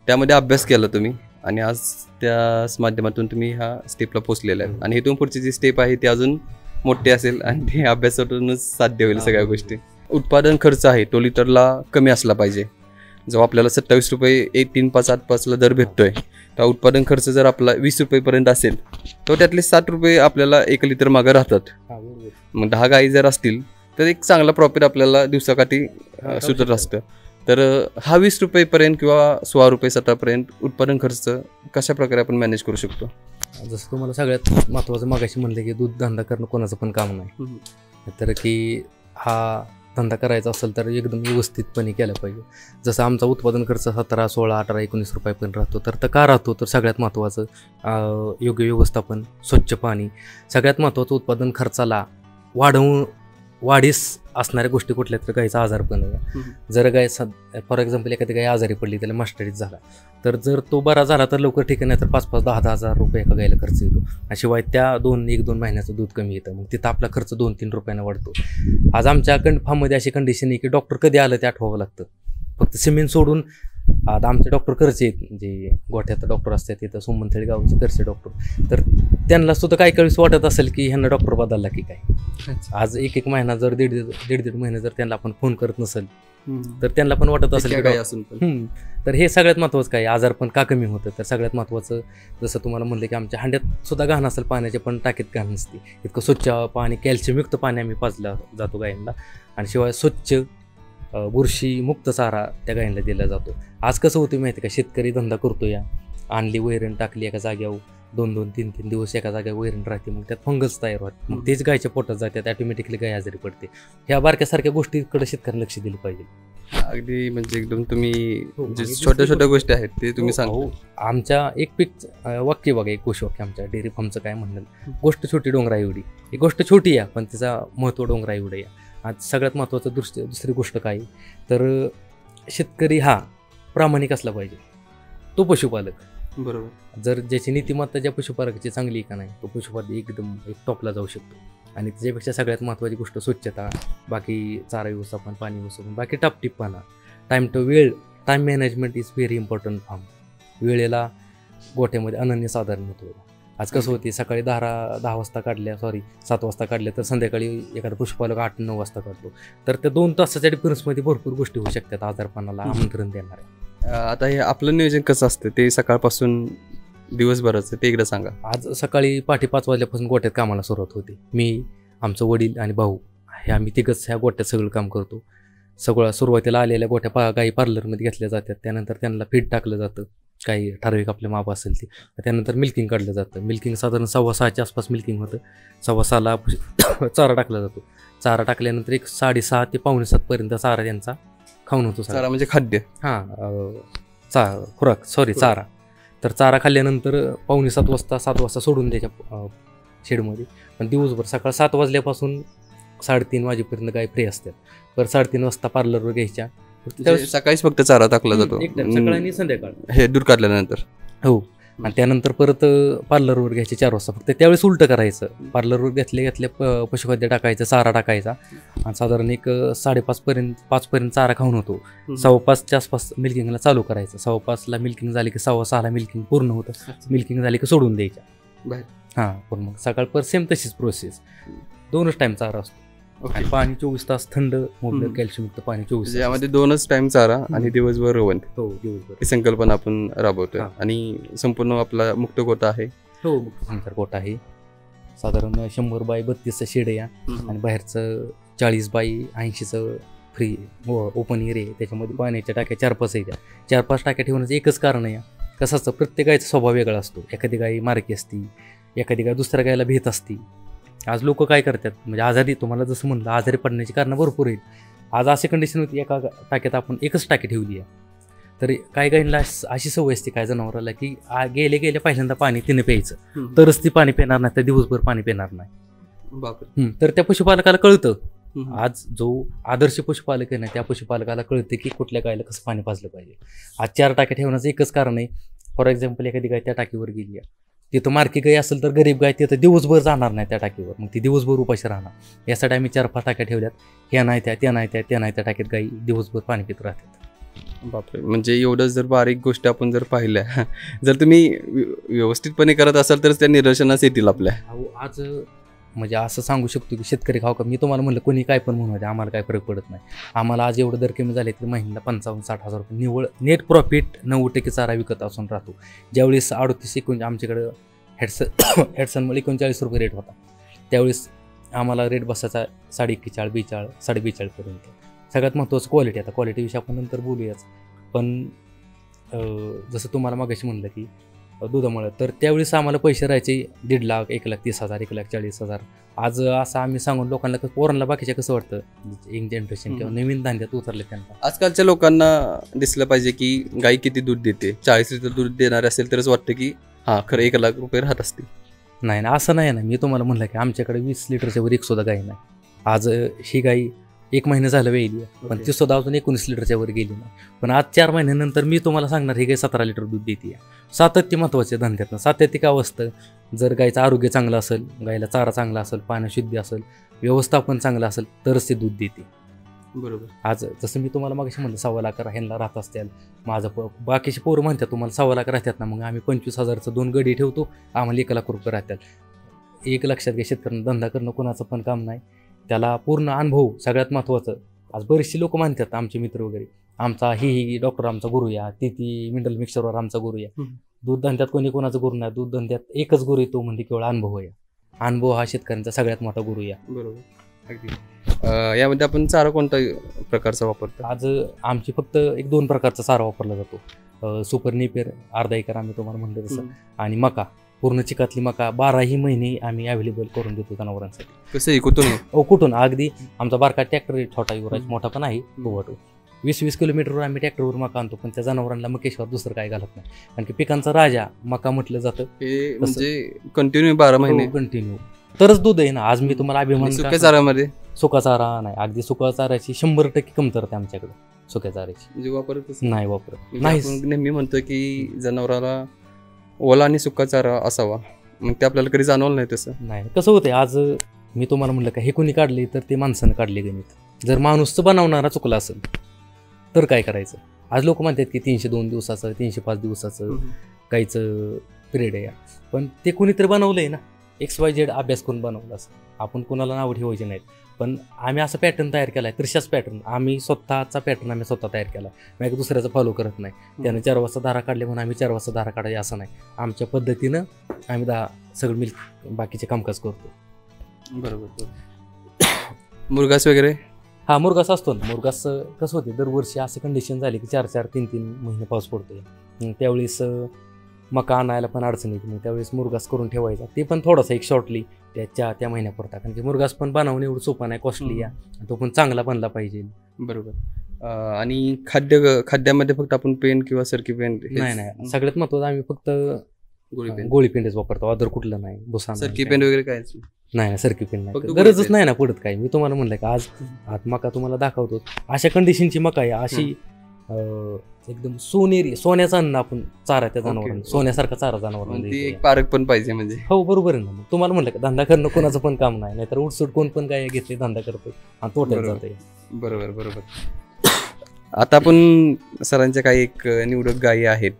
त्यामध्ये अभ्यास केला तुम्ही आणि आज त्याच माध्यमातून तुम्ही ह्या स्टेपला पोहोचलेला आहे आणि इथून पुढची जी स्टेप आहे ती अजून मोठी असेल आणि ते अभ्यासातूनच साध्य होईल सगळ्या गोष्टी. उत्पादन खर्च आहे तो लिटरला कमी असला पाहिजे. जेव्हा आपल्याला 27 रुपये 3.5-8.5ला दर भेटतोय तर उत्पादन खर्च जर आपला 20 रुपयेपर्यंत असेल तर त्यातले 7 रुपये आपल्याला 1 लिटर मागं राहतात. मग 10 गाई जर असतील तर एक चांगला प्रॉफिट आपल्याला दिवसाकाठी सुचत असतं. तर हा 20 रुपयेपर्यंत किंवा 16 रुपये 17पर्यंत उत्पादन खर्च कशा प्रकारे आपण मॅनेज करू शकतो? जसं तुम्हाला सगळ्यात महत्त्वाचं मागाशी म्हणलं की दूध धंदा करणं कोणाचं पण काम नाही. तर की हा धंदा करायचा असेल तर एकदम व्यवस्थितपणे केला पाहिजे. जसं आमचा उत्पादन खर्च 17, 16, 18, 19 रुपयापर्यंत राहतो. तर का राहतो? तर सगळ्यात महत्त्वाचं योग्य व्यवस्थापन, स्वच्छ पाणी. सगळ्यात महत्त्वाचं उत्पादन खर्चाला वाढीस असणाऱ्या गोष्टी कुठल्या तर गायचा आजारपण आहे. जर गाय फॉर एक्झाम्पल एखादी गाय आजारी पडली, त्याला मास्टरीज झाला, तर जर तो बरा झाला तर लवकर ठीक आहे, नाही तर 5-5, 10-10 हजार रुपये एका गायला खर्च येतो. शिवाय त्या 1-2 महिन्याचं दूध कमी येतं. मग तिथं आपला खर्च 2-3 रुपयानं वाढतो. आज आमच्या फार्ममध्ये अशी कंडिशन आहे की डॉक्टर कधी आलं ते आठवावं लागतं. फक्त सिमेंट सोडून आता आमचे डॉक्टर करचे आहेत, जे गोठ्यात डॉक्टर असतात तिथं सोमनथळी गावचे करचे डॉक्टर. तर त्यांना सुद्धा काही वेळेस वाटत असेल की ह्यांना डॉक्टर बदलला की काय. आज 1-1 महिना जर दीड महिने जर त्यांना आपण फोन करत नसेल तर त्यांना पण वाटत असेल काय असून. तर हे सगळ्यात महत्त्वाचं काय, आजारपण का कमी होतं? तर सगळ्यात महत्त्वाचं जसं तुम्हाला म्हणलं की आमच्या हांड्यात सुद्धा घाण असेल पाण्याचे, पण टाकीत घाण नसते. इतकं स्वच्छ पाणी, कॅल्शियमयुक्त पाणी आम्ही पाजलं जातो गायींना. आणि शिवाय स्वच्छ बुरशी मुक्त चारा त्या गायींना दिला जातो. आज कसं होतं माहिती का, शेतकरी धंदा करतो या, आणली वैरण टाकली एका जाग्यावर, 2-2, 3-3 दिवस एका जागेवर वैरण राहते, मग त्यात फंगस तयार होते, मग तेच गायच्या पोटात जातात, ऑटोमॅटिकली गाय आजारी पडते. ह्या बारक्यासारख्या गोष्टीकडे शेतकऱ्यांना लक्ष दिलं पाहिजे. अगदी म्हणजे एकदम तुम्ही छोट्या छोट्या गोष्टी आहेत ते तुम्ही सांगू. आमच्या एक पीक वाक्य बघा, एक घोषवाक्य आमच्या डेअरी फार्मचं काय म्हणलं, गोष्ट छोटी डोंगरा एवढी. ही गोष्ट छोटी आहे पण तिचा महत्त्व डोंगरा एवढं आहे. आज सगळ्यात महत्त्वाचं दुसरी गोष्ट काय तर शेतकरी हा प्रामाणिक असला पाहिजे, तो पशुपालक. बरोबर. जर ज्याची नीतिमत्ता ज्या पशुपालकाची चांगली का नाही, तो पशुपालक एकदम एक टॉपला जाऊ शकतो. आणि त्याच्यापेक्षा सगळ्यात महत्त्वाची गोष्ट स्वच्छता, बाकी चारा व्यवस्थापन, पाणी व्यवस्थापन, बाकी टापटिप्पाना, time management is very important farm. वेळेला गोठ्यामध्ये अनन्यसाधारण होतो. आज कसं होते, सकाळी 10 वाजता काढल्या, 7 वाजता काढल्या, तर संध्याकाळी एखादा पशुपालक 8-9 वाजता काढतो. तर त्या 2 तासाच्या डिफरन्समध्ये भरपूर गोष्टी होऊ शकतात, आजारपणाला आमंत्रण देणार आहे. आता हे आपलं नियोजन कसं असतं ते सकाळपासून दिवसभराचं ते एकदा सांगा. आज सकाळी पहाटे 5 वाजल्यापासून गोठ्यात कामाला सुरुवात होते. मी, आमचं वडील आणि भाऊ हे आम्ही तिघंच ह्या गोठ्यात सगळं काम करतो. सुरुवातीला आलेल्या गोठ्या गाई पार्लरमध्ये घेतल्या जातात, त्यानंतर त्यांना फीड टाकलं जातं, काही ठराविक आपले माप असेल ते. त्यानंतर मिल्किंग काढलं जातं. मिल्किंग साधारण 6:15च्या आसपास मिल्किंग होतं. 6:15ला चारा टाकला जातो. चारा टाकल्यानंतर एक 6:30 ते 6:45 पर्यंत चारा त्यांचा खाऊन होतो. चारा म्हणजे खाद्य. खुराक, चारा. तर चारा खाल्ल्यानंतर 6:45 वाजता 7 वाजता सोडून द्यायच्या शेडमध्ये. पण दिवसभर सकाळ 7 वाजल्यापासून 3:30 वाजेपर्यंत गाय फ्री असतात. पर 3:30 वाजता पार्लरवर घ्यायच्या. सकाळीच फक्त चारा टाकला जातो, सकाळ आणि संध्याकाळ हे दूध काढल्यानंतर. हो. आणि त्यानंतर परत पार्लरवर घ्यायचे 4 वाजता. फक्त त्यावेळेस उलटं करायचं, पार्लरवर घेतल्या पशुखाद्य टाकायचं, चारा टाकायचा. आणि साधारण एक 5:30 चारा खाऊन होतो. 5:15च्या आसपास मिल्किंगला चालू करायचं. 5:15ला मिल्किंग झाली की 6:15ला मिल्किंग पूर्ण होतं. मिल्किंग झाली की सोडून द्यायच्या. पण मग सकाळ सेम तशीच प्रोसेस, 2च टाइम चारा असतो. आणि पाणी 24 तास थंड मोठं कॅल्शियमयुक्त पाणी 24 यामध्ये 2च टाइम चारा आणि दिवसभर रवण. हो, दिवसभर ही संकल्पना आपण राबवतोय. आणि संपूर्ण आपला मुक्त गोठा आहे. हो, मुक्त गोठा आहे. साधारण 100 बाय 32चं शेड आहे आणि बाहेरचं 40 बाय 80चं फ्री ओपन एरिया आहे. त्याच्यामध्ये पाण्याच्या टाक्या 4-5 आहेत. 4-5 टाक्या ठेवण्याचं एकच कारण आहे, कसं असतं प्रत्येक गायचा स्वभाव वेगळा असतो. एखादी गाय मारकी असती, एखादी गाय दुसऱ्या गायला भीत असती. आज लोक काय करतात, म्हणजे आजारी, तुम्हाला जसं म्हणलं आजारी पडण्याची कारणं भरपूर आहेत. आज अशी कंडिशन होती, एका टाक्यात आपण एकच टाकी ठेवली आहे. तर काही गायींना अशी सवय असते काय जनावराला की गेले पहिल्यांदा पाणी तिने प्यायचं, तरच ती पाणी पिणार नाही, तर दिवसभर पाणी पिणार नाही. तर त्या पशुपालकाला कळतं. आज जो आदर्श पशुपालक आहे ना, त्या पशुपालकाला कळते की कुठल्या गायला कसं पाणी पाजलं पाहिजे. आज 4 टाक्या ठेवण्याचं एकच कारण आहे. फॉर एक्झाम्पल एखादी गाय त्या टाकीवर गेली आहे, तिथं मार्की गाय असेल तर गरीब गाय तिथं दिवसभर जाणार नाही त्या टाकीवर, मग ती दिवसभर उपाशी राहणार. यासाठी आम्ही 4-5 टाक्या ठेवल्यात. ह्या नाही त्या, त्या नाही त्या, त्या नाही त्या टाकीत गाई दिवसभर पाणी पित राहतात. बापरे, म्हणजे एवढं जर बारीक गोष्टी आपण जर पाहिल्या जर तुम्ही व्यवस्थितपणे करत असाल तरच त्या निदर्शनास येतील आपल्या. अहो आज म्हणजे असं सांगू शकतो की शेतकरी खाऊ का, मी तुम्हाला म्हणलं कोणी काय पण म्हणू द्या, आम्हाला काय फरक पडत नाही. आम्हाला आज एवढं दर कमी झाले की महिन्याला 55-60 हजार रुपये निव्वळ नेट प्रॉफिट 90% चारा विकत असून राहतो. ज्यावेळेस 38-39 आमच्याकडं हेडसनमुळे 39 रुपये रेट होता, त्यावेळेस आम्हाला रेट बसायचा 41, 42, 42.5 पर्यंत. सगळ्यात महत्त्वाचं क्वालिटी. आता क्वालिटीविषयी आपण नंतर बोलूयाच, पण जसं तुम्हाला मागाशी म्हणलं की दुधामुळे, तर त्यावेळेस आम्हाला पैसे राहायचे 1.5 लाख, 1,30,000, 1,40,000. आज असं आम्ही सांगून लोकांना पोरांना बाकीच्या कसं वाटतं, यंग जनरेशन किंवा नवीन धांद्यात उतरले त्यांना. आजकालच्या लोकांना दिसलं पाहिजे की गाय किती दूध देते. 40 लिटर दूध देणार असेल तरच वाटतं की हां खरं 1 लाख रुपये राहत असतील. नाही ना, असं नाही ना. मी तुम्हाला म्हणलं की आमच्याकडे 20 लिटरच्या वर एक सुद्धा गाय नाही. आज ही गाय 1 महिना झालं वेळी, पण ती सुद्धा अजून 19 लिटरच्या वर गेली नाही. पण आज 4 महिन्यानंतर मी तुम्हाला सांगणार ही गाय 17 लिटर दूध देते. सातत्य महत्त्वाचं धंद्यातनं. सातत्य काय असतं, जर गायचं आरोग्य चांगलं असेल, गायला चारा चांगला असेल, पाणी शुद्ध असेल, व्यवस्थापन चांगलं असेल तरच ते दूध देते. बरोबर. आज जसं मी तुम्हाला मागाशी म्हणलं 1.25 लाख ह्यांना राहत असतील, माझं बाकीचे पोरं म्हणतात तुम्हाला 1.25 लाख राहतात ना, मग आम्ही 25,000चं 2 गडी ठेवतो, आम्हाला 1 लाख रुपये राहतात. एक लक्षात घ्या, शेतकऱ्यांना धंदा करणं कोणाचं पण काम नाही, त्याला पूर्ण अनुभव सगळ्यात महत्त्वाचं. आज बरेचसे लोक म्हणतात आमचे मित्र वगैरे, आमचा ही डॉक्टर आमचा गुरु या, ती मिनरल मिक्सरवर आमचा गुरु या. दूध धंद्यात कोणी कोणाचा गुरु नाही, दूध धंद्यात एकच गुरु येतो म्हणजे केवळ अनुभव आहे. अनुभव हा शेतकऱ्यांचा सगळ्यात मोठा गुरु या. बरोबर, अगदी. यामध्ये आपण चारा कोणत्या प्रकारचा वापरतो? आज आमची फक्त 1-2 प्रकारचा चारा वापरला जातो. सुपर नेपियर अर्धा एकर आम्ही तुम्हाला म्हणलं तसं, आणि मका पूर्ण चिकातली मका 12ही महिने आम्ही अवेलेबल करून देतो जनावरांसाठी. कसं कुठून? कुठून अगदी आमचा बारका ट्रॅक्टर छोटा युवराज, मोठा पण आहे, 20-20 किलोमीटरवर आम्ही ट्रॅक्टरवर मका आणतो, पण त्या जनावरांना मकेशिवाय दुसरं काय घालत नाही. कारण की पिकांचा राजा मका म्हटलं जातं. म्हणजे कंटिन्यू 12 महिने कंटिन्यू तरच दूध आहे ना. आज मी तुम्हाला अभिमान, सुक्या चाऱ्यामध्ये सुका चारा नाही, अगदी सुका चाऱ्याची 100% कमतरता आमच्याकडे. सुक्या चाऱ्याची म्हणजे वापरतच नाही, वापरत नाही. नेहमी म्हणतो की जनावराला ओला आणि सुका चारा असावा, मग ते आपल्याला कधी जाणवलं नाही तसं. नाही, कसं होतंय, आज मी तुम्हाला म्हणलं का हे कोणी काढले तर ते माणसानं काढले गणित. जर माणूसचं बनवणारा चुकला असेल तर काय करायचं. आज लोक म्हणतात की 302 दिवसाचं, 305 दिवसाचं काहीचं पिरियड आहे, पण ते कोणीतरी बनवलंय ना. XYZ अभ्यास करून बनवला असं. आपण कोणाला नावं ठेवायचे नाहीत, पण आम्ही असं पॅटर्न तयार केला आहे. तशाच पॅटर्न आम्ही स्वतः तयार केला. मग दुसऱ्याचं फॉलो करत नाही. त्यानं 4 वाजता धारा काढले म्हणून आम्ही 4 वाजता धारा काढायची असं नाही. आमच्या पद्धतीनं आम्ही सगळं बाकीचे कामकाज करतो. बरोबर. मुरघास वगैरे? हा, मुरघास असतो ना. मुरघास कसं होते, दरवर्षी असं कंडिशन झाली की 4-4, 3-3 महिने पाऊस पडतोय. त्यावेळेस मका आणायला पण अडचण येते. मग त्यावेळेस मुरघास करून ठेवायचा, ते पण थोडासा एक शॉर्टली त्या महिन्यापुरता. कारण की मुरघास पण बनवणं एवढं सोपं नाही, कॉस्टली या, तो पण चांगला बनला पाहिजे. बरोबर. आणि खाद्यामध्ये फक्त आपण पेंड किंवा सरकी पेंड? नाही, सगळ्यात महत्त्वाचं आम्ही फक्त गोळी पेंडच वापरतो, अदर कुठलं नाही. भुसा सरकी पेंड वगैरे काय नाही, सरकी पेंड नाही, गरजच नाही ना पडत. काय मी तुम्हाला म्हणलं का आज मका तुम्हाला दाखवतो, अशा कंडिशनची मका आहे, अशी एकदम सोन्याचा अन्न आपण चारा त्या जनावरांना, सोन्यासारखा चारा जनावरांना. एक पारख पण पाहिजे म्हणजे. हो, बरोबर आहे ना. मग तुम्हाला म्हणलं का धंदा करणं कोणाचं पण काम नाही, नाहीतर उठसूट कोण पण काय घेतले धंदा करतोय आणि तोट्यात जातोय. बरोबर. आता आपण सरांच्या काही एक निवडक गायी आहेत,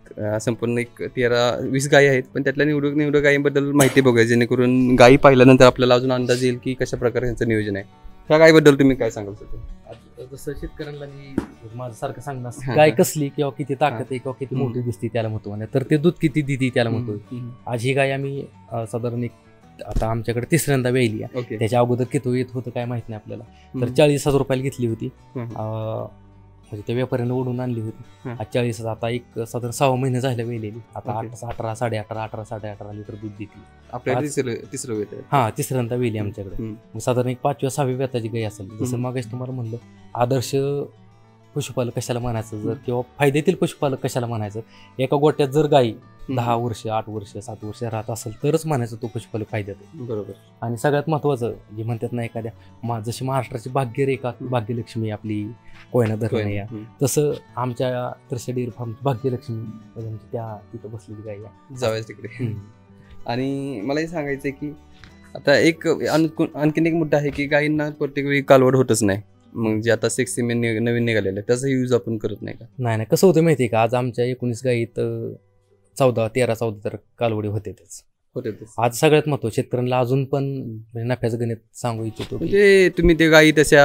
संपूर्ण एक 13-20 गायी आहेत, पण त्यातल्या निवडक गायीबद्दल माहिती बघूया, जेणेकरून गायी पाहिल्यानंतर आपल्याला अजून अंदाज येईल की कशा प्रकारे यांचं नियोजन आहे. त्या गायीबद्दल तुम्ही काय सांगाल सर? जसं शेतकऱ्यांना मी माझं सारखं सांगणार, गाय कसली किंवा किती ताकद आहे किंवा किती मोठी दिसते त्याला महत्व नाही, तर ते दूध किती देते त्याला महत्व. आज ही गाय आम्ही साधारण आता आमच्याकडे 3ऱ्यांदा वेळली आहे. त्याच्या अगोदर किती येत होतं काय माहित नाही आपल्याला. तर 40,000 रुपयाला घेतली होती, म्हणजे त्या व्यापाऱ्यानं ओढून आणली होती. आज 40,000, आता एक साधारण 6 महिने झाले वेळलेली. आता 18, 18.5 लिटर दूध देते. तिसरं वेळ? हा, 3ऱ्यांदा वेळली आमच्याकडे. साधारण एक 5व्या-6व्या वेताची गाय असेल. जसं मागाशी तुम्हाला म्हणलं, आदर्श पशुपालक कशाला म्हणायचं, जर किंवा फायद्यातील पशुपालक कशाला म्हणायचं, एका गोट्यात जर गाई 10 वर्ष, 8 वर्ष, 7 वर्ष राहत असेल तरच म्हणायचं तो पशुपालक फायद्यात आहे. बरोबर. आणि सगळ्यात महत्त्वाचं जे म्हणतात ना, एखाद्या जशी महाराष्ट्राची भाग्यरेखा भाग्यलक्ष्मी आपली कोयना धरण या, तसं आमच्या तरशा डेअरी फार्म भाग्यलक्ष्मी त्या तिथं बसलेली गाय जाऊया तिकडे. आणि मला हे सांगायचं आहे की आता आणखीन एक मुद्दा आहे की गायींना प्रत्येक वेळी कालवड होतच नाही. मग जे आता 6 सिमेंट नवीन निघालेलं आहे त्याचा यूज आपण करत नाही का? नाही कसं होतं माहिती आहे का, आज आमच्या 19 गाईत 13-14 तर कालवडी होते तेच. होते तेच. आज सगळ्यात महत्व शेतकऱ्यांना अजून पण म्हणजे नफ्याचं गणित सांगू इच्छितो की म्हणजे तुम्ही ते गायी तशा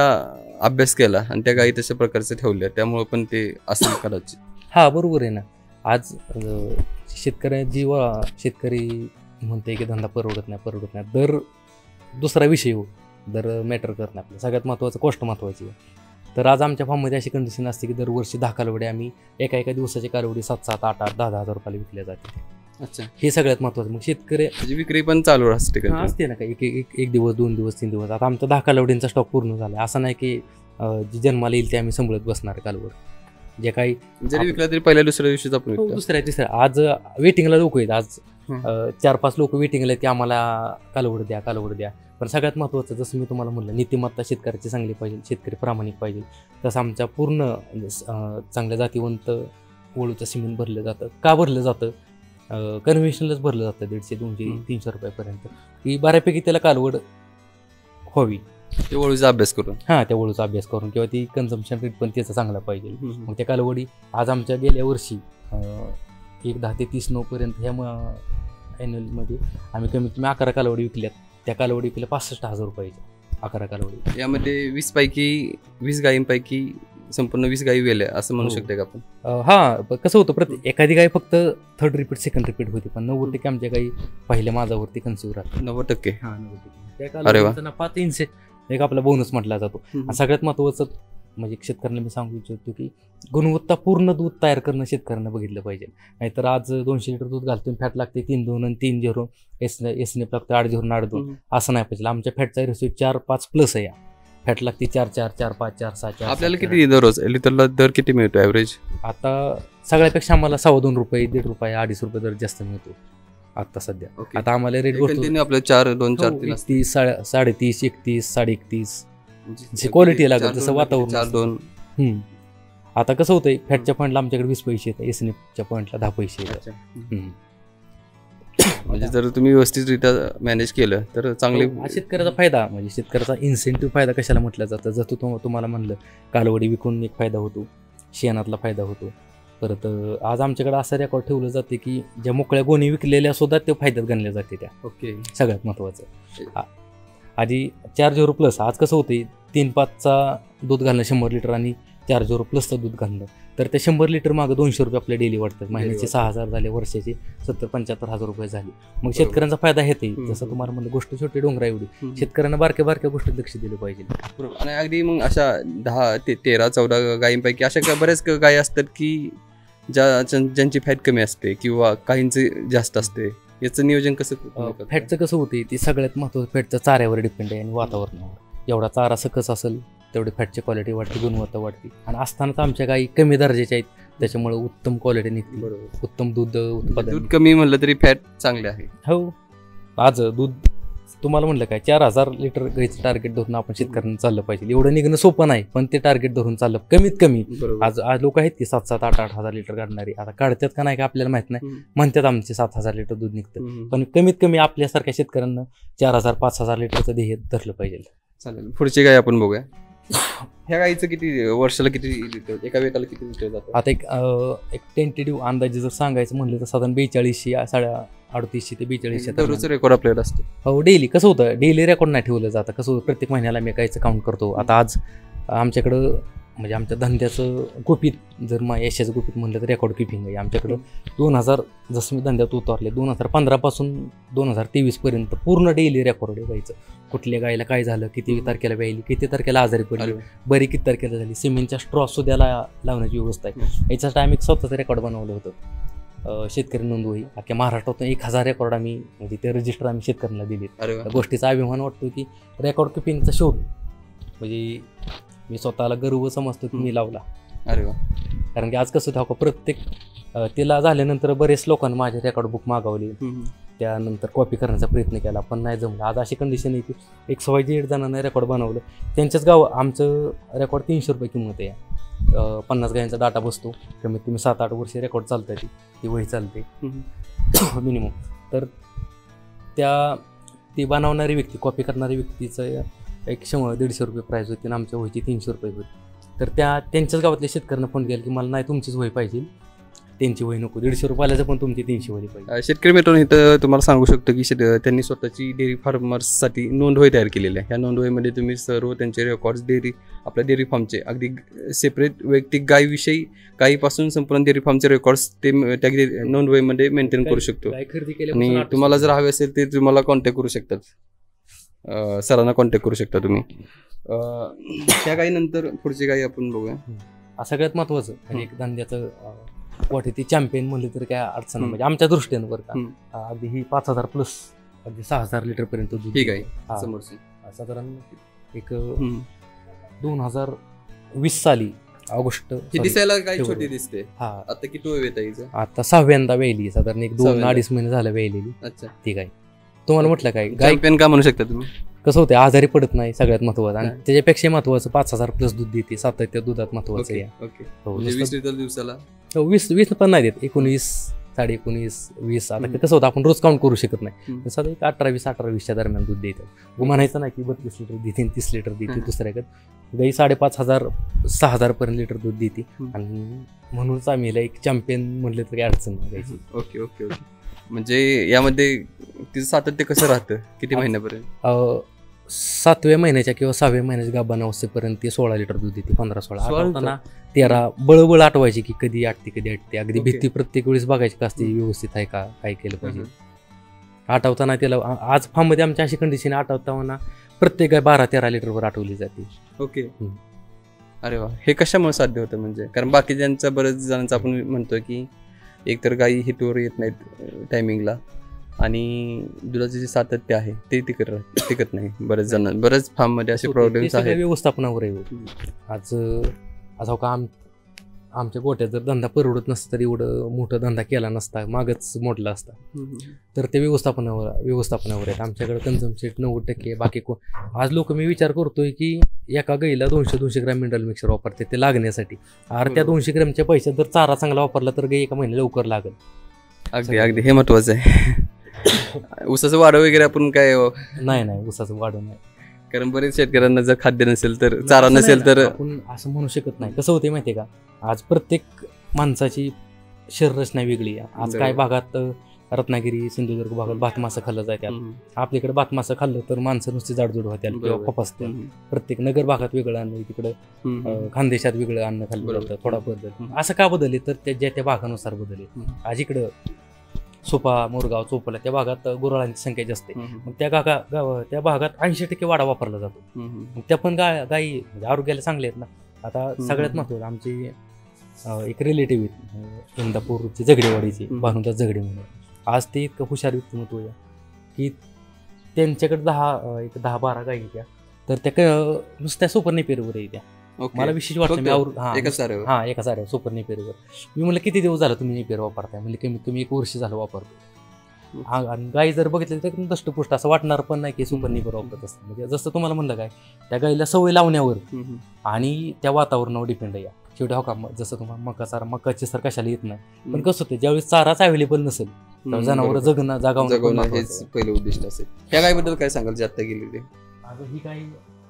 अभ्यास केला आणि त्या गायी तशा प्रकारचे ठेवल्या त्यामुळे पण ते असं कदाचित. हा बरोबर आहे ना. आज शेतकरी म्हणते की धंदा परवडत नाही दर दुसरा विषय हो, दर मॅटर करत नाही. आपलं सगळ्यात महत्त्वाचं कॉस्ट महत्त्वाची आहे. तर आज आमच्या फार्ममध्ये अशी कंडिशन असते की दरवर्षी 10 कालवडी आम्ही एका दिवसाची कालवडी 7-7, 8-8, 10-10 हजार रुपयाला विकल्या जाते. अच्छा, हे सगळ्यात महत्त्वाचं. मग शेतकरी म्हणजे विक्री पण चालू असते का? असते ना का एक दिवस 2 दिवस 3 दिवस. आता आमचा 10 कालवडींचा स्टॉक पूर्ण झाला. असं नाही की जी जन्माला येईल ते आम्ही सांभाळत बसणार कालवड. जे काही जरी विकला तरी पहिल्या दुसऱ्या दिवशीच आपण विकतो. दुसऱ्या तिसऱ्या आज वेटिंगला लोक आहेत. आज 4-5 लोक वेटिंगला आहेत की आम्हाला कालवड द्या. पण सगळ्यात महत्त्वाचं जसं मी तुम्हाला म्हणलं, नीतिमत्ता शेतकऱ्याची चांगली पाहिजे, शेतकरी प्रामाणिक पाहिजे. तसं आमच्या पूर्ण चांगल्या जातीवंत वळूचं सिमेंट भरलं जातं. का भरलं जातं? कन्व्हेन्शनलच भरलं जातं 150, 200, 300 रुपयापर्यंत. की बऱ्यापैकी त्याला कालवड व्हावी, ते वळूचा अभ्यास करून. त्या वळूचा अभ्यास करून किंवा ती कन्झम्पशन रेट पण त्याचा चांगला पाहिजे. मग त्या कालवडी आज आमच्या गेल्या वर्षी 10 ते 30 पर्यंत ह्या ॲन्युअलमध्ये आम्ही कमीत कमी 11 कालवडी विकल्यात. त्या कालवडी विकल्या 65,000 रुपयाच्या 11 कालवडी. यामध्ये 20 गायींपैकी संपूर्ण 20 गायी वेल्या असं म्हणू शकते का आपण? कसं होतं, एखादी गाय फक्त 3rd रिपीट 2nd रिपीट होती, पण 90% आमच्या गायी पहिल्या माझावरती कन्सिव्ह राहतात. 90%? 90%. त्या कालवडीचा 5 इंच एक आपला बोनस म्हटला जातो. आणि सगळ्यात महत्त्वाचं म्हणजे शेतकऱ्यांना मी सांगू इच्छितो की गुणवत्तापूर्ण दूध तयार करणं शेतकऱ्यांना बघितलं पाहिजे. नाहीतर आज 200 लिटर दूध घालतो, फॅट लागते 3.2 आणि 3.0, एसने लागतं 8.0 8.2. असं नाही पाहिजे. आमच्या फॅटचा रेशो 4-5 प्लस आहे. फॅट लागते 4-4, 4-5, 4-6, 4. आपल्याला किती दररोज लिटरला दर किती मिळतो ॲव्हरेज? आता सगळ्यापेक्षा आम्हाला 2.25 रुपये, 1.5 रुपये, 2.5 रुपये दर जास्त मिळतो आता सध्या. आता आम्हाला रेट आपलं 4, 2, 4, 3, 30, 37, 31, 31. क्वालिटी लागत जसं वातावरण 4-2. आता कसं होतंय, फॅटच्या पॉईंटला आमच्याकडे 20 पैसे येतात, एसनेच्या पॉईंटला 10 पैसे येतात. म्हणजे जर तुम्ही व्यवस्थितरित्या मॅनेज केलं तर चांगले. शेतकऱ्याचा फायदा म्हणजे शेतकऱ्याचा इन्सेंटिव्ह फायदा कशाला म्हटलं जातं? जर तुम्हाला म्हणलं कालवडी विकून एक फायदा होतो, शेणातला फायदा होतो. परत आज आमच्याकडे असं रेकॉर्ड ठेवलं जाते की ज्या मोकळ्या गोणी विकलेल्या सुद्धा ते फायद्यात गणल्या जाते त्या. सगळ्यात महत्त्वाचं आधी 4.0 प्लस. आज कसं होतं, 3-5चा दूध घालणं 100 लिटर आणि 4.0 प्लसचं दूध घालणं, तर ते 100 लिटर मागं 200 रुपये आपल्या डेली वाटतात. महिन्याचे 6,000 झाले, वर्षाचे 70-75 हजार रुपये झाले. मग शेतकऱ्यांचा फायदा येते. जसं तुम्हाला म्हणलं, गोष्ट छोटी डोंगरा एवढी. शेतकऱ्यांना बारक्या गोष्टीत लक्ष दिलं पाहिजे. बरोबर. आणि अगदी मग अशा 10 ते 13-14 गायींपैकी अशा बऱ्याच गायी असतात की ज्यांची फॅट कमी असते किंवा काहींचे जास्त असते. याचं नियोजन कसं? फॅटचं कसं होते, ती सगळ्यात महत्त्वाचं फॅटचं चाऱ्यावर डिपेंड आहे आणि वातावरणावर. एवढा चारा सकस असेल तेवढी फॅटची क्वालिटी वाढते, गुणवत्ता वाढते. आणि असतानाच आमच्या गायी कमी दर्जाच्या आहेत, त्याच्यामुळे उत्तम क्वालिटी निघते. बरोबर. उत्तम दूध उत्पादन. दूध कमी म्हणलं तरी फॅट चांगले आहे. हो. आज दूध तुम्हाला म्हणलं काय 4,000 लिटर गाईचं टार्गेट धरून आपण शेतकऱ्यांना चाललं पाहिजे. एवढं निघणं सोपं नाही, पण ते टार्गेट धरून चाललं कमीत कमी. आज लोक आहेत की 7-7, 8-8 हजार लिटर काढणारी. आता काढतात का नाही का आपल्याला माहित नाही, म्हणतात आमचे 7,000 लिटर दूध निघतं. पण कमीत कमी आपल्यासारख्या शेतकऱ्यांना 4,000, 5,000 लिटरचं ध्येय धरलं पाहिजे. चालेल. पुढची गाय आपण बघूया. ह्या गाईचं किती वर्षाला किती लिटर, एका वेळेला किती लिटर जातं? आता एक टेंटेटिव्ह अंदाजे जर सांगायचं म्हणलं तर साधारण 4200, 3800 ते 4200 दररोजचं रेकॉर्ड आपल्याला असतं. हो. डेली कसं होतं, डेली रेकॉर्ड नाही ठेवलं जातं. कसं होतं, प्रत्येक महिन्याला मी गायचं काउंट करतो. आता आज आमच्याकडं म्हणजे आमच्या धंद्याचं गुपित जर यशाचं गुपित म्हणलं तर रेकॉर्ड किपिंग आहे आमच्याकडं. 2000 जसं मी धंद्यात उतरले 2015 पासून 2023 पर्यंत पूर्ण डेली रेकॉर्ड आहे गायचं. कुठल्या गायला काय झालं, किती तारखेला व्यायली, किती तारखेला आजारी पडली, बरी किती तारखेला झाली, सिमेंटच्या स्ट्रॉ सुद्धा लावण्याची व्यवस्था आहे. याच्यासाठी आम्ही स्वतःचं रेकॉर्ड बनवलं होतं. शेतकरी नोंदवही अख्ख्या महाराष्ट्रातून 1000 रेकॉर्ड आम्ही म्हणजे ते रजिस्टर आम्ही शेतकऱ्यांना दिले. त्या गोष्टीचा अभिमान वाटतो की रेकॉर्ड किपिंगचा शोध म्हणजे मी स्वतःला गर्व समजतो की मी लावला. अरे वा. कारण की आज कसं धावका प्रत्येक तिला झाल्यानंतर बरेच लोकांनी माझे रेकॉर्ड बुक मागवली, त्यानंतर कॉपी करण्याचा प्रयत्न केला पण नाही जमलं. आज अशी कंडिशन आहे की 108 जणांना रेकॉर्ड बनवलं. त्यांच्याच गाव आमचं रेकॉर्ड 300 रुपये किंमत आहे. 50 गायांचा डाटा बसतो. कमीत कमी 7-8 वर्ष रेकॉर्ड चालतं, ती वही चालते मिनिमम. तर ती बनवणारी व्यक्ती, कॉपी करणारी व्यक्तीचं एक 100-150 रुपये प्राईज होती आणि आमच्या वहीची 300 रुपये होती. तर त्यांच्याच गावातल्या शेतकऱ्यांना फोन केला की मला नाही तुमचीच वही पाहिजे, त्यांची वही नको, 150 रुपयाला पण तुमची 300 वही पाहिजे. शेतकरी मित्रांनो इथं तुम्हाला सांगू शकतो की त्यांनी स्वतःची डेअरी फार्मर्ससाठी नोंदवही तयार केलेली आहे. ह्या नोंदवहीमध्ये तुम्ही सर्व त्यांचे रेकॉर्ड्स आपल्या डेअरी फार्मचे अगदी सेपरेट वैयक्तिक गायीविषयी गायीपासून संपूर्ण डेअरी फार्मचे रेकॉर्ड्स ते त्या नोंदवहीमध्ये मेंटेन करू शकतो. आणि तुम्हाला जर हवे असेल ते तुम्हाला कॉन्टॅक्ट करू शकतात, सरांना कॉन्टॅक्ट करू शकता तुम्ही. त्या गायीनंतर पुढची गायी आपण बघूया. सगळ्यात महत्वाचं आणि एक धंद्याचं वाटे ती चॅम्पियन म्हणले तर काय अडचण म्हणजे आमच्या दृष्टीनं बरं का. अगदी ही 5,000 प्लस अगदी 6,000 लिटर पर्यंत दूध. ठीक आहे. समोरची साधारण एक 2020 साली ऑगस्ट. दिसायला काही छोटी दिसते. आता किती वेळ येत? आता 6व्यांदा वेळली, साधारण एक 2-2.5 महिने झालं वेळलेली. अच्छा, ठीक आहे. तुम्हाला म्हटलं काय चॅम्पियन का म्हणू शकता तुम्ही? कसं होतं, आजारी पडत नाही सगळ्यात महत्वाचं, आणि त्याच्यापेक्षा महत्वाचं 5,000 प्लस दूध देते, सातत्य दुधात महत्वाचं आहे. 20 लिटर दिवसाला? 20 पण नाही देत, 19, 19.5, 20. आता कसं होतं आपण रोज काउंट करू शकत नाही, साधा एक 18-20च्या दरम्यान दूध देतात. म्हणायचं नाही की 32 लिटर देते, 30 लिटर देते. दुसऱ्याकडे गाई 5,500-6,000 पर्यंत लिटर दूध देते, आणि म्हणूनच आम्ही एक चॅम्पियन म्हटलं तर काही अडचण नाही द्यायची. Okay okay okay. म्हणजे यामध्ये तिचं सातत्य कसं राहतं, किती महिन्यापर्यंत? 7व्या महिन्याच्या किंवा 6व्या महिन्याच्या गाभण अवस्थेपर्यंत ते 16 लिटर दूध देते. 15-16 13 बळबळ आठवायची की कधी आटते कधी आटते. अगदी भीती प्रत्येक वेळेस बघायची का असते, व्यवस्थित आहे का, काय केलं पाहिजे. आठवताना त्याला आज फार्ममध्ये आमच्या अशी कंडिशन आठवताना प्रत्येक गाय 12-13 लिटरवर आठवली जाते. ओके. अरे वा, हे कशामुळे साध्य होतं? म्हणजे कारण बाकीच्यांचा बरेच जणांचा आपण म्हणतोय की एकतर गायी हिटवर येत नाहीत टायमिंगला, आणि दुधाचे जे सातत्य आहे ते टिकत नाही. बरेच फार्म मध्ये असे प्रॉब्लेम्स आहेत. व्यवस्थापनावर आहे. आज का आमच्या गोट्यात जर धंदा परवडत नसता तर एवढं मोठा धंदा केला नसता, मागच मोडला असता. तर ते व्यवस्थापनावर आहेत. आमच्याकडे कन्झम्पशन 90%. बाकी आज लोक मी विचार करतोय की एका गाईला 200-200 ग्रॅम मिनरल मिक्सर वापरते ते लागण्यासाठी. त्या 200 ग्रॅमच्या पैशात जर चारा चांगला वापरला तर गाई एका महिन्याला लवकर लागेल. अगदी अगदी हे महत्वाचं आहे. ऊसाचं वाढ वगैरे आपण काय? नाही, ऊसाचं वाढ नाही, कारण बरेच शेतकऱ्यांना जर खाद्य नसेल तर, चारा नसेल तर आपण असं म्हणू शकत नाही. कसं होते माहितीये का, आज प्रत्येक माणसाची शरीररचना वेगळी आहे. आज काय भागात रत्नागिरी, सिंधुदुर्ग भागात भात मासा खाल्लं जाते. आपल्याकडे भात मासा खाल्लं तर माणसं नुसती जाडजूड होत्या किंवा फपसते. प्रत्येक नगर भागात वेगळं अन्न, तिकडे खानदेशात वेगळं अन्न खाल्लं जातं. थोडा बदल असं का बदलले तर त्या भागानुसार बदलले. आज इकडं सोपा, मोरगाव, चोपला त्या भागात गुराळांची संख्या जास्त आहे. मग त्या भागात 80% वाडा वापरला जातो. मग त्या पण गायी म्हणजे आरोग्याला चांगले आहेत ना. आता सगळ्यात महत्वाचं आमची एक रिलेटिव्ह आहेत इंदापूरची झगडेवाडीची, भानुदास झगडे म्हणून. आज ते इतकं हुशार व्यक्तिमत्व आहे की त्यांच्याकडे 10-12 गायी त्या, तर त्या नुसत्या सुपर नेपेरवर आहे त्या. मला विशेष वाटतं एका साऱ्या सुपर नेपेरवर. मी म्हणलं किती दिवस झाला तुम्ही नेपेर वापरताय? म्हणजे कमीत कमी 1 वर्ष झालं वापरतो. आणि गाई जर बघितली तर दष्टपुष्ट असं वाटणार पण नाही की सुपर नेपेर वापरत असतं. म्हणजे जसं तुम्हाला म्हणलं काय, त्या गाईला सवय लावण्यावर आणि त्या वातावरणावर डिपेंड आहे. शेवटी हो का, जसं तुम्हाला मकाची सर कशाला येत नाही, पण कसं होतं ज्यावेळेस चाराच अवेलेबल नसेल तर जनावर जागवणं हेच पहिलं उद्दिष्ट असेल. या गायबद्दल काय सांगाल जे आता गेली? ही गाय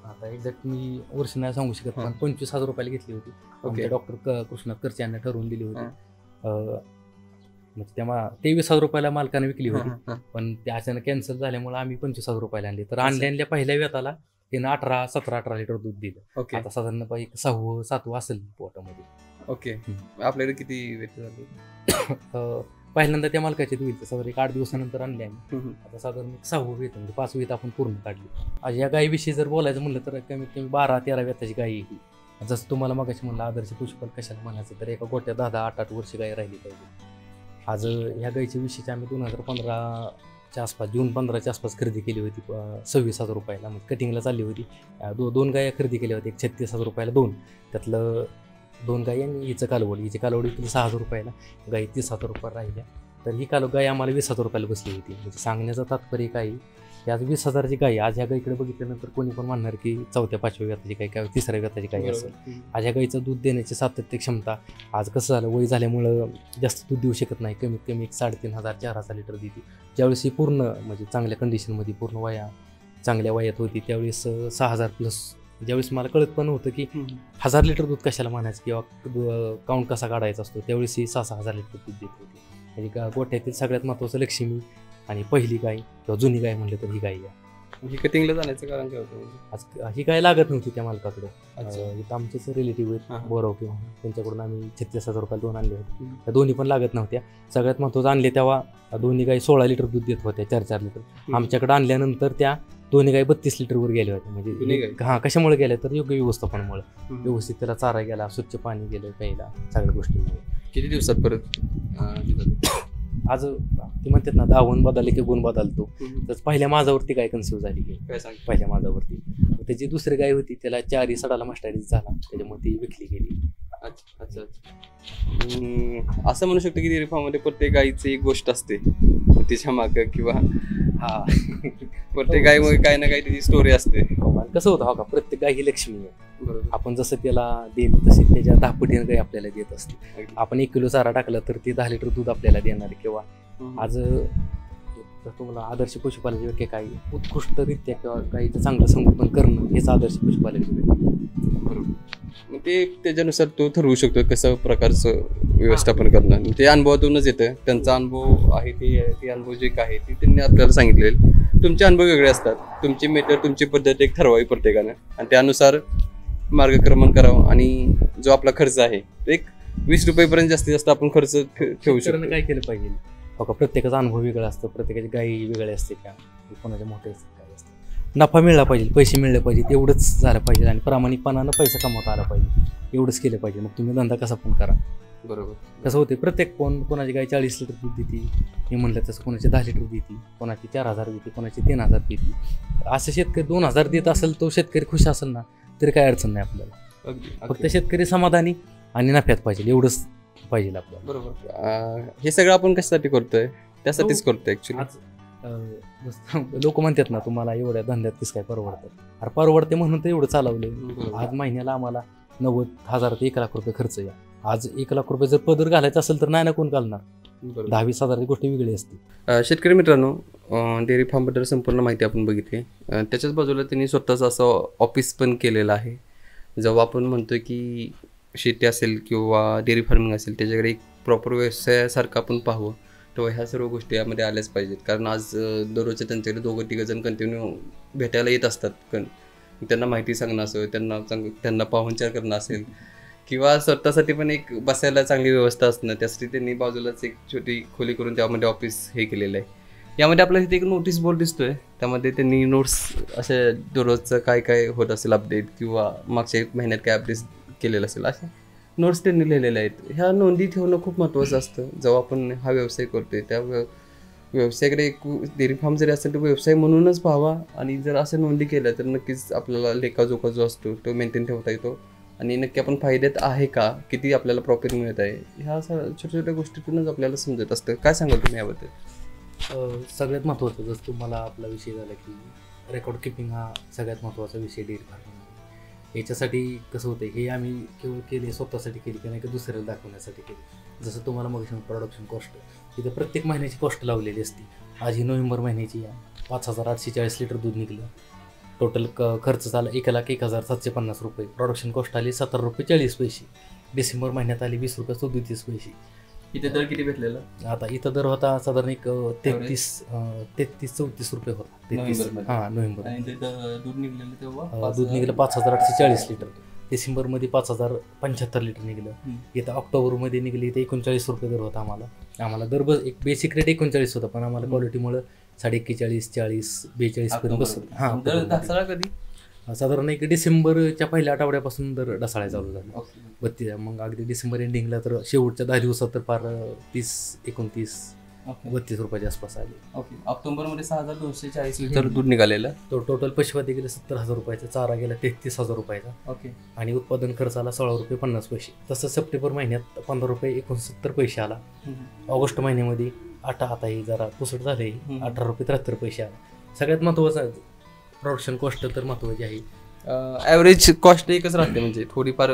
आता एक्झॅक्ट मी वर्ष नाही सांगू शकत, पण 25,000 रुपयाला घेतली होती. ओके. डॉक्टर कृष्णात करचे यांना ठरवून दिली होती. म्हणजे तेव्हा 23,000 रुपयाला मालकाने विकली होती, पण ते अचानक कॅन्सल झाल्यामुळे आम्ही 25,000 रुपयाला आणली. तर आणल्या पहिल्या वेताला तिनं 17-18 लिटर दूध दिलं. आता साधारण 6-7 असेल पोटामध्ये. ओके. आपल्याकडे किती वेट झाली? पहिल्यांदा त्या मालकाची होईल साधारण 8 दिवसानंतर आणली आम्ही. आता साधारण 6वं वेत म्हणजे 5 वेत आपण पूर्ण काढली. आज या गायीविषयी जर बोलायचं म्हणलं तर कमीत कमी 12-13 वेताची गायी आहे. जसं तुम्हाला मगाशी म्हणलं आदर्श पुष्पल कशाला म्हणायचं, तर एका गोट्या 10-8 वर्ष गाय राहिली पाहिजे. आज ह्या गायीच्या विषयीची आम्ही 2015च्या आसपास, जून 15च्या आसपास खरेदी केली होती 26,000 रुपयाला. म्हणजे कटिंगला चालली होती. 2 गाया खरेदी केल्या होत्या, एक 36,000 रुपयाला 2. त्यातलं 2 गाई आणि हिची कालवडी केली 6,000 रुपयाला. गाई 30,000 रुपये राहिल्या. तर ही गाय आम्हाला 20,000 रुपयाला बसली होती. म्हणजे सांगण्याचं तात्पर्य काय, की आज 20,000ची गाई, आज ह्या गाईकडे बघितल्यानंतर कोणी पण म्हणणार की 4-5व्या व्यताची गाय किंवा 3ऱ्या व्यताची गाय असेल. आज ह्या गाईचं दूध देण्याची सातत्य क्षमता, आज कसं झालं वय झाल्यामुळं जास्त दूध देऊ शकत नाही, कमीत कमी 3,500-4,000 लिटर देते. ज्यावेळेस ही पूर्ण म्हणजे चांगल्या कंडिशनमध्ये पूर्ण वया चांगल्या वयात होती त्यावेळेस 6,000 प्लस. ज्यावेळेस मला कळत पण होतं की 1,000 लिटर दूध कशाला म्हणायचं किंवा काउंट कसा काढायचा असतो, त्यावेळेस ही 6,000 लिटर दूध देत होती. म्हणजे गोठ्यातील सगळ्यात महत्त्वाचं लक्ष्मी आणि पहिली गाय किंवा जुनी गाय म्हणलं तर ही गाय आहे. कटिंगला जाण्याचं कारण काय होतं? आज ही गाय लागत नव्हती त्या मालकाकडे. अच्छा. इथं आमचेच रिलेटिव्ह आहेत हां. बोरव किंवा त्यांच्याकडून आम्ही 36,000 रुपयाला 2 आणले होते. त्या दोन्ही पण लागत नव्हत्या. सगळ्यात महत्त्वाचं आणले तेव्हा दोन्ही गाय 16 लिटर दूध देत होत्या, 4-4 लिटर. आमच्याकडे आणल्यानंतर त्या दोन्ही गाय 32 लिटरवर गेल्या होत्या. म्हणजे हां, कशामुळे गेल्या तर योग्य व्यवस्थापनामुळे. व्यवस्थित त्याला चारा गेला, स्वच्छ पाणी गेलं प्यायला, सगळ्या गोष्टीमुळे. किती दिवसात परत आज ते म्हणतात ना, दावून बदलले की गुण बदलतो. तर पहिल्या माझावरती काय कन्सिव्ह झाली की काय सांग? पहिल्या माझावरती त्याची दुसरी गाय होती, त्याला 4 सडाला मास्टायटिस झाला, त्याच्यामुळे ती विकली गेली. अच्छा अच्छा अच्छा. असं म्हणू शकतो की डेअरी फार्ममध्ये प्रत्येक गाईची एक गोष्ट असते तिच्या मागं, किंवा हा प्रत्येक गायीमध्ये काही ना काही त्याची स्टोरी असते. कसं होतं हो का, प्रत्येक गाय ही लक्ष्मी आहे. बरोबर. आपण जसं त्याला देईल तशी त्याच्या 10 पटीने गाय आपल्याला देत असते. आपण 1 किलो चारा टाकला तर ती 10 लिटर दूध आपल्याला देणार. किंवा आज तुम्हाला आदर्श पशुपालन योग्य काय उत्कृष्टरित्या किंवा गाईचं चांगलं संगोपन करणं हेच आदर्श पशुपालन. बरोबर. मग ते त्याच्यानुसार तो ठरवू शकतो कसं प्रकारचं व्यवस्थापन करणं. ते अनुभवातूनच येतं. त्यांचा अनुभव आहे ते अनुभव जे काय ते त्यांनी आपल्याला सांगितलेले. तुमचे अनुभव वेगळे असतात. तुमची मेथड, तुमची पद्धत एक ठरवावी प्रत्येकानं आणि त्यानुसार मार्गक्रमण करावं. आणि जो आपला खर्च आहे तो एक 20 रुपयेपर्यंत जास्तीत जास्त आपण खर्च ठेवू शकतो. काय केलं पाहिजे हो का, प्रत्येकाचा अनुभव वेगळा असतो, प्रत्येकाची गायी वेगळी असते, त्या कोणाच्या मोठ्या गायी असतात. नफा मिळला पाहिजे, पैसे मिळले पाहिजे, एवढंच झालं पाहिजे. आणि प्रामाणिकपणानं पैसा कमवता आला पाहिजे, एवढंच केलं पाहिजे. मग तुम्ही धंदा कसा पण करा. बरोबर. कसं होते, प्रत्येक कोणाची गाय 40 लिटर दूध देते मी म्हणलं तसं, कोणाची 10 लिटर देते, कोणाची 4,000 देते, कोणाची 3,000 देते. असं शेतकरी 2,000 देत असेल, तो शेतकरी खुश असेल ना तरी काय अडचण नाही आपल्याला. फक्त शेतकरी समाधानी आणि नफ्यात पाहिजे, एवढंच पाहिजे आपल्याला. बरोबर. हे सगळं आपण कशासाठी करतोय? त्यासाठीच करतोय ऍक्च्युली. लोक म्हणतात ना, तुम्हाला एवढ्या धंद्यात किस काय परवडतं. अरे परवडते म्हणून तर एवढं चालवलं. आज महिन्याला आम्हाला 90,000 ते 1,00,000 रुपये खर्च या. आज 1,00,000 रुपये जर पदर घालायचा असेल तर नाही ना कोण घालणार. 10-20 हजाराची गोष्ट वेगळी असते. शेतकरी मित्रांनो, डेअरी फार्मबद्दल संपूर्ण माहिती आपण बघितली. त्याच्याच बाजूला त्यांनी स्वतःचं असं ऑफिस पण केलेलं आहे. जेव्हा आपण म्हणतोय की शेती असेल किंवा डेअरी फार्मिंग असेल, त्याच्याकडे एक प्रॉपर व्यवसायासारखं आपण पाहावं, तेव्हा ह्या सर्व गोष्टी यामध्ये आल्याच पाहिजेत. कारण आज दररोजच्या त्यांच्याकडे 2-3 जण कंटिन्यू भेटायला येत असतात. त्यांना माहिती सांगणं असेल, त्यांना पाहुणचार करणं असेल, किंवा स्वतःसाठी पण एक बसायला चांगली व्यवस्था असणं, त्यासाठी त्यांनी बाजूलाच एक छोटी खोली करून त्यामध्ये ऑफिस हे केलेलं आहे. यामध्ये आपल्याला इथे एक नोटीस बोर्ड दिसतोय. त्यामध्ये त्यांनी नोट्स अशा दररोजचं काय काय होत असेल अपडेट, किंवा मागच्या महिन्यात काय अपडेट केलेलं असेल, अशा नोट्स त्यांनी लिहिलेल्या आहेत. ह्या नोंदी ठेवणं खूप महत्त्वाचं असतं. जेव्हा आपण हा व्यवसाय करतोय त्या व्यवसायाकडे एक डेअरी फार्म जरी असेल तर व्यवसाय म्हणूनच पाहावा. आणि जर असं नोंदी केल्या तर नक्कीच आपल्याला लेखाजोखा जो असतो तो मेंटेन ठेवता येतो. आणि नक्की आपण फायद्यात आहे का, किती आपल्याला प्रॉफिट मिळत आहे, ह्या छोट्या छोट्या गोष्टीतूनच आपल्याला समजत असतं. काय सांगाल तुम्ही याबद्दल? सगळ्यात महत्त्वाचं जसं तुम्हाला आपला विषय झाला की रेकॉर्ड किपिंग हा सगळ्यात महत्त्वाचा विषय डेअरी फार्मिंग. याच्यासाठी कसं होतं, हे आम्ही केवळ केले स्वतःसाठी केली की नाही, की दुसऱ्याला दाखवण्यासाठी केली. जसं तुम्हाला मग प्रोडक्शन कॉस्ट तिथे प्रत्येक महिन्याची कॉस्ट लावलेली असते. आज ही नोव्हेंबर महिन्याची 5,840 लिटर दूध निघलं. टोटल खर्च झाला 1,01,750 रुपये. प्रोडक्शन कॉस्ट आली 17 रुपये 40 पैसे. डिसेंबर महिन्यात आली 20 रुपये 37 पैसे. इथे दर किती भेटलेला? आता इथं दर होता साधारण एक 33-34 रुपये होता. 33 हां नोव्हेंबर. दूध निघलेलं तेव्हा दूध निघलं 5,840 लिटर. डिसेंबरमध्ये 5,075 लिटर निघलं. इथं ऑक्टोबरमध्ये निघली इथे 39 रुपये दर होता आम्हाला दर एक बेसिक रेट 39 होता, पण आम्हाला क्वालिटीमुळे 41, 40, 42 पर्यंत बसत. हां कधी साधारण एक डिसेंबरच्या पहिल्या आठवड्यापासून दर ढसाळा चालू झाला. 32. मग अगदी डिसेंबर एंडिंगला तर शेवटच्या 10 दिवसात तर फार 30, 29, 32 रुपयाच्या आसपास आले. ओके. ऑक्टोबरमध्ये 6,240 लिटर दूध निघालेलं. तो टोटल पशुखाद्य गेलं 70,000 रुपयाचा, चारा गेला 33,000 रुपयाचा. ओके. आणि उत्पादन खर्च आला 16 रुपये 50 पैसे. तसं सप्टेंबर महिन्यात 15 रुपये 69 पैसे आला. ऑगस्ट महिन्यामध्ये आता ही जरा पुसट झाले 18 रुपये 73 पैसे आला. सगळ्यात महत्त्वाचं प्रोडक्शन कॉस्ट तर महत्त्वाची आहे. ॲव्हरेज कॉस्ट एकच राहते, म्हणजे थोडीफार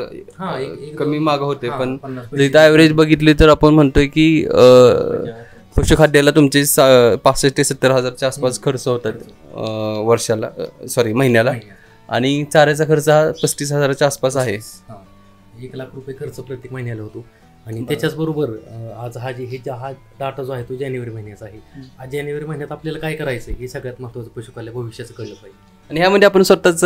कमी मागं होते, पण इथं ॲव्हरेज बघितली तर आपण म्हणतोय की पशुखाद्याला तुमचे 65 ते 70 हजारच्या आसपास खर्च होतात वर्षाला, सॉरी महिन्याला, आणि चाऱ्याचा खर्च हा 35 हजाराच्या आसपास आहे. 1,00,000 रुपये खर्च प्रत्येक महिन्याला होतो. आणि त्याच्याचबरोबर आज हा डाटा जो आहे तो जानेवारी महिन्याचा आहे. आज जानेवारी महिन्यात आपल्याला काय करायचं हे सगळ्यात महत्त्वाचं पशुखाद्य भविष्याचं कळलं पाहिजे. आणि ह्यामध्ये आपण स्वतःच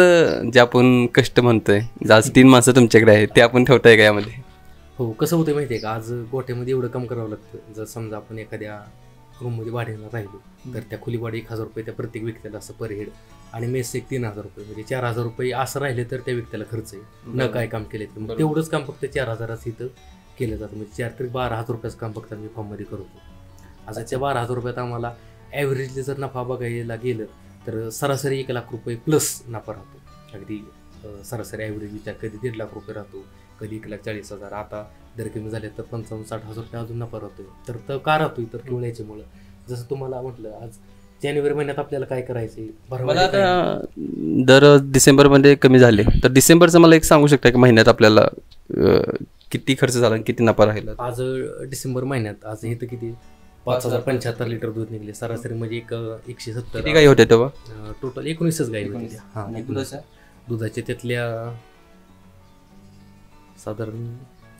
जे आपण कष्ट म्हणतोय, आज 3 माणसं तुमच्याकडे आहेत ते आपण ठेवताय का यामध्ये? हो, कसं होतं माहिती आहे का, आज गोठ्यामध्ये एवढं काम करावं लागतं. जर समजा आपण एखाद्या रूममध्ये भाड्याला राहिलो तर त्या खोली भाडं 1,000 रुपये त्या प्रत्येक व्यक्तीला असं पर हेड, आणि मेस एक 3,000 रुपये, म्हणजे 4,000 रुपये असं राहिले तर त्या व्यक्तीला खर्च आहे. न काय काम केले तर मग तेवढंच काम फक्त 4,000 इथं केलं जातं. म्हणजे 4 तरी 12,000 रुपयाचं काम फक्त आम्ही फॉर्ममध्ये करतो. आज त्या 12,000 रुपयात आम्हाला ॲव्हरेजली जर नफा बघायला गेलं तर सरासरी 1,00,000 रुपये प्लस नफा राहतो. अगदी सरासरी ॲव्हरेज विचार कधी 1,50,000 रुपये राहतो, कधी 1,40,000. आता दर कमी झाले तर 55-60 हजार रुपये अजून नफा राहतोय. तर का राहतोय तर केवळ याच्यामुळं, जसं तुम्हाला म्हटलं, आज जानेवारी महिन्यात आपल्याला काय करायचंय. मला आता दर डिसेंबरमध्ये कमी झाले तर डिसेंबरचं मला एक सांगू शकता की महिन्यात आपल्याला किती खर्च झाला आणि किती नफा राहिला? आज डिसेंबर महिन्यात आज इथं किती 5,075 लिटर दूध निघले सरासरी, म्हणजे 170. किती गाई होत्या तेव्हा? टोटल 19च गाई होत्या. हां, दुधाच्या त्यातल्या साधारण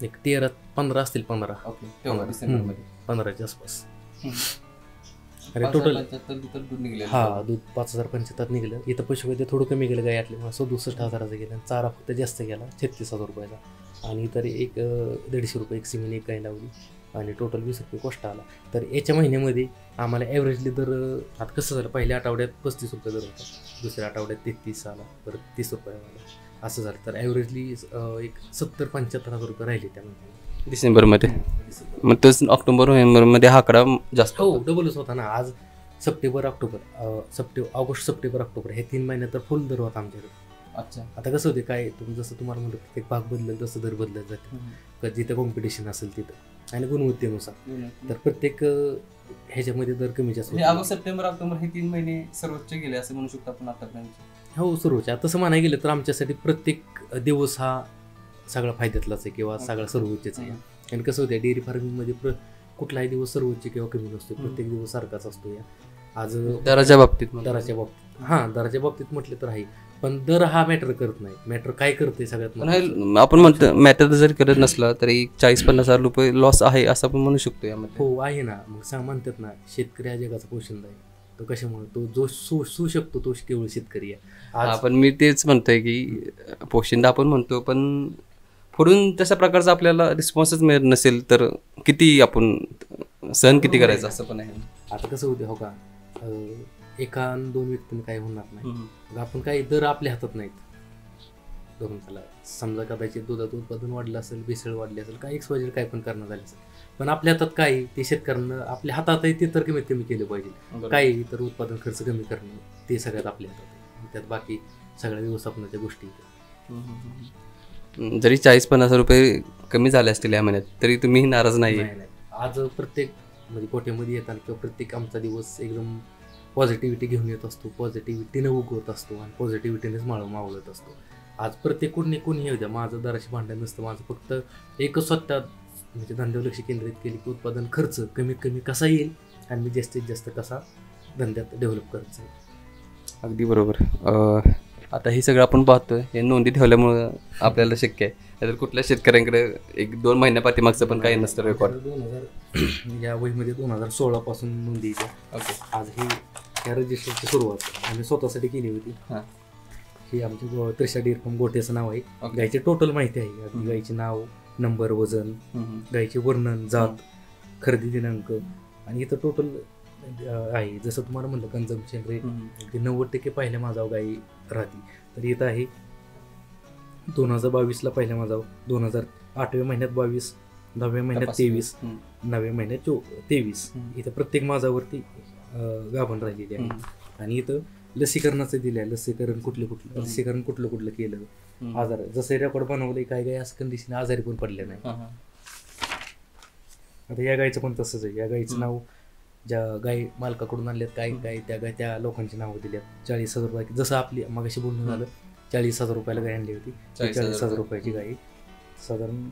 एक 13-15 असतील. 15च्या आसपास. आणि टोटल दूध 5,075 निघलं. इथं पशुवैद्य थोडं कमी गेलं गायातले, 67,000 गेलं. चारा फक्त जास्त गेला 36,000 रुपयाचा. आणि इतर 150 रुपये एक सिमेंट एक गाय लावली आणि टोटल 20 रुपये कॉस्ट आला. तर याच्या महिन्यामध्ये आम्हाला ॲव्हरेजली दर, आता कसं झालं, पहिल्या आठवड्यात 35 रुपये दर होता, दुसऱ्या आठवड्यात 33 आला, परत 30 रुपये आला, असं झालं. तर ॲव्हरेजली एक 70-75 हजार रुपये राहिले त्या महिन्यात डिसेंबरमध्ये. मग तोच ऑक्टोबर नोव्हेंबरमध्ये हा आकडा जास्त, हो, डबलच होता ना. आज ऑगस्ट सप्टेंबर ऑक्टोबर हे 3 महिन्यात तर फुल दर होता आमच्याकडे. अच्छा. आता कसं होते काय, जसं तुम्हाला म्हणलं प्रत्येक भाग बदलेल तसं दर बदलत जाते. तर जिथं कॉम्पिटिशन असेल तिथं आणि गुणवत्तेनुसार तर प्रत्येक ह्याच्यामध्ये दर कमी जास्त. ऑगस्ट सप्टेंबर ऑक्टोबर हे 3 महिने सर्वोच्च गेले असं म्हणू शकतो आपण आतापर्यंत. हो, सर्वोच्च. तसं म्हणायला गेलं तर आमच्यासाठी प्रत्येक दिवस हा सगळा फायद्यातलाच आहे किंवा सगळा सर्वोच्चच आहे. आणि कसं होतं डेअरी फार्मिंगमध्ये कुठलाही दिवस सर्वोच्च किंवा कमी नसतो, प्रत्येक दिवस सारखाच असतो. आज दराच्या बाबतीत दराच्या बाबतीत म्हटलं तर आहे, पण दर हा मॅटर करत नाही. मॅटर काय करते सगळ्यात आपण म्हणतो, मॅटर जर करत नसला तरी 40-50 हजार रुपये लॉस आहे असं आपण म्हणू शकतो यामध्ये. हो, आहे ना. मग म्हणतात ना, शेतकरी हा जगाचा पोशिंदा आहे. तो कशामुळे, तो जो सू शकतो तो केवळ शेतकरी आहे. आपण मी तेच म्हणतोय की पोशिंदा आपण म्हणतो, पण पुढून तशा प्रकारचा आपल्याला रिस्पॉन्सच मिळत नसेल तर किती आपण सहन किती करायचं असं पण आहे. आता कसं होते, हो का, 1-2 व्यक्तीने काय होणार नाही. आपण काही दर आपल्या हातात नाहीत. धरून त्याला समजा कदाचित दुधाचं उत्पादन वाढलं असेल, भेसळ वाढली असेल, काय XYZ काय पण करणं झालं असेल, पण आपल्या हातात काय ते शेतकऱ्यांना आपल्या हातात आहे ते तर कमीत कमी केलं पाहिजे. काही तर उत्पादन खर्च कमी करणं ते सगळ्यात आपल्या हातात आहे. त्यात बाकी सगळ्या व्यवस्थापनाच्या गोष्टी. जरी 40-50 हजार रुपये कमी झाले असतील या महिन्यात तरी तुम्ही नाराज नाही? आज प्रत्येक म्हणजे कोट्यामध्ये येताना किंवा प्रत्येक आमचा दिवस एकदम पॉझिटिव्हिटी घेऊन येत असतो, पॉझिटिव्हिटीनं उगवत असतो आणि पॉझिटिव्हिटीनेच मावळत असतो. आज प्रत्येक कोणी येऊ द्या, माझं दराशी भांडण नसतं. माझं फक्त एकच स्वतः म्हणजे धंद्यावर लक्ष केंद्रित केले की उत्पादन खर्च कमीत कमी कसा येईल आणि मी जास्तीत जास्त कसा धंद्यात डेव्हलप करायचं. अगदी बरोबर. आता हे सगळं आपण पाहतोय, हे नोंदी ठेवल्यामुळं आपल्याला शक्य आहे. तर कुठल्या शेतकऱ्यांकडे 1-2 महिन्या पाठीमागचं पण काही नसतं रेकॉर्ड. 2000 या वहीमध्ये 2016 पासून नोंदी येते. ओके. आज ह्या रजिस्टरची सुरुवात आम्ही स्वतःसाठी केली होती. ही आमची त्रिशा डेअरी फार्म गोठ्याचं नाव आहे. गायची टोटल माहिती आहे, गायचे नाव, नंबर, वजन, गायचे वर्णन, जात, खरेदी दिनांक, आणि इथं टोटल आहे. जसं तुम्हाला म्हणलं कन्झम्पशन रेट 90% पहिल्या माझा गाई राहते. तर इथं आहे 2022ला पहिल्या माझा, 2008व्या महिन्यात 22, 10व्या महिन्यात 23, 9व्या महिन्यात 23. इथं प्रत्येक माझावरती गाभण राहिलेली आहे. आणि इथं लसीकरणाचं दिलं आहे. लसीकरण कुठलं केलं, आजार जसं रेकॉर्ड बनवलं, काय गाय असं कंडिशन आजारी पण पडले नाही. आता या गायचं पण तसंच आहे. या गायचं नाव ज्या गाय मालकाकडून आणल्यात काय त्या लोकांची नावं दिल्यात. 40,000 रुपये, जसं आपली मगाशी बोलणं झालं, 40,000 रुपयाला गाय आणली होती. 40,000 रुपयाची गाय साधारण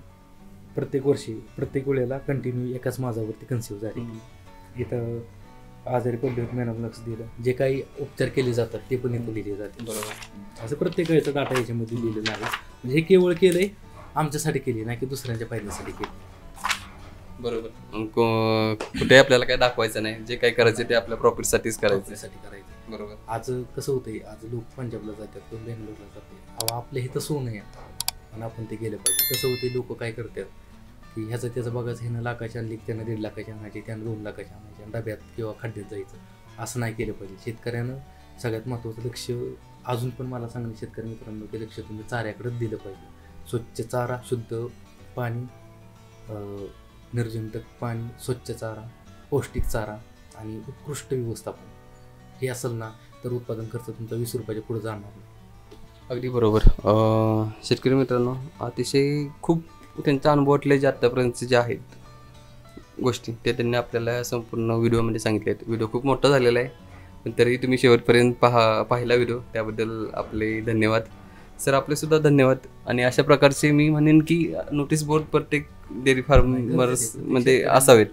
प्रत्येक वर्षी प्रत्येक वेळेला कंटिन्यू एकाच माझावरती कन्सिव्ह झाली. इथं आजारी पडले होते मॅडम लक्ष दिलं, जे काही उपचार केले जातात ते पण इथं लिहिले जाते. बरोबर. असं प्रत्येक वेळेचा डाटा याच्यामध्ये लिहिलेला आहे. म्हणजे हे केवळ केलंय आमच्यासाठी केली, नाही की दुसऱ्यांच्या फायद्यासाठी केली. बरोबर. कुठे आपल्याला काय दाखवायचं नाही, जे काय करायचं ते आपल्या प्रॉफिटसाठीच करायचं. त्यासाठी करायचं. बरोबर. आज कसं होतंय, आज लोक पंजाबला जातात, कोण बेंगलोरला जाते. अहो आपल्या इथं सोन आहे आणि आपण ते गेलं पाहिजे. कसं होते, लोक काय करतात की ह्याचं त्याचं बघायचं, ह्यानं लाखाची आणली, त्यानं 1.5 लाखाची आणायची, त्यानं 2 लाखाची आणायची आणि डब्यात किंवा खड्ड्यात जायचं. असं नाही केलं पाहिजे. शेतकऱ्यानं सगळ्यात महत्त्वाचं लक्ष अजून पण मला सांगणे शेतकरी मित्रांनो की लक्ष तुम्ही चाऱ्याकडेच दिलं पाहिजे. स्वच्छ चारा, शुद्ध पाणी, निर्जंतक पाणी, स्वच्छ चारा, पौष्टिक चारा आणि उत्कृष्ट व्यवस्थापन हे असेल ना तर उत्पादन खर्च तुमचा 20 रुपयाच्या पुढे जाणार नाही. अगदी बरोबर. शेतकरी मित्रांनो, अतिशय खूप त्यांच्या अनुभवातले जे आत्तापर्यंतचे जे आहेत गोष्टी ते त्यांनी आपल्याला संपूर्ण व्हिडिओमध्ये सांगितले आहेत. व्हिडिओ खूप मोठा झालेला आहे, पण तरीही तुम्ही शेवटपर्यंत पाहिला व्हिडिओ, त्याबद्दल आपले धन्यवाद. सर आपलेसुद्धा धन्यवाद. आणि अशा प्रकारचे मी म्हणेन की नोटीस बोर्ड प्रत्येक डेअरी फार्मर्समध्ये असावेत.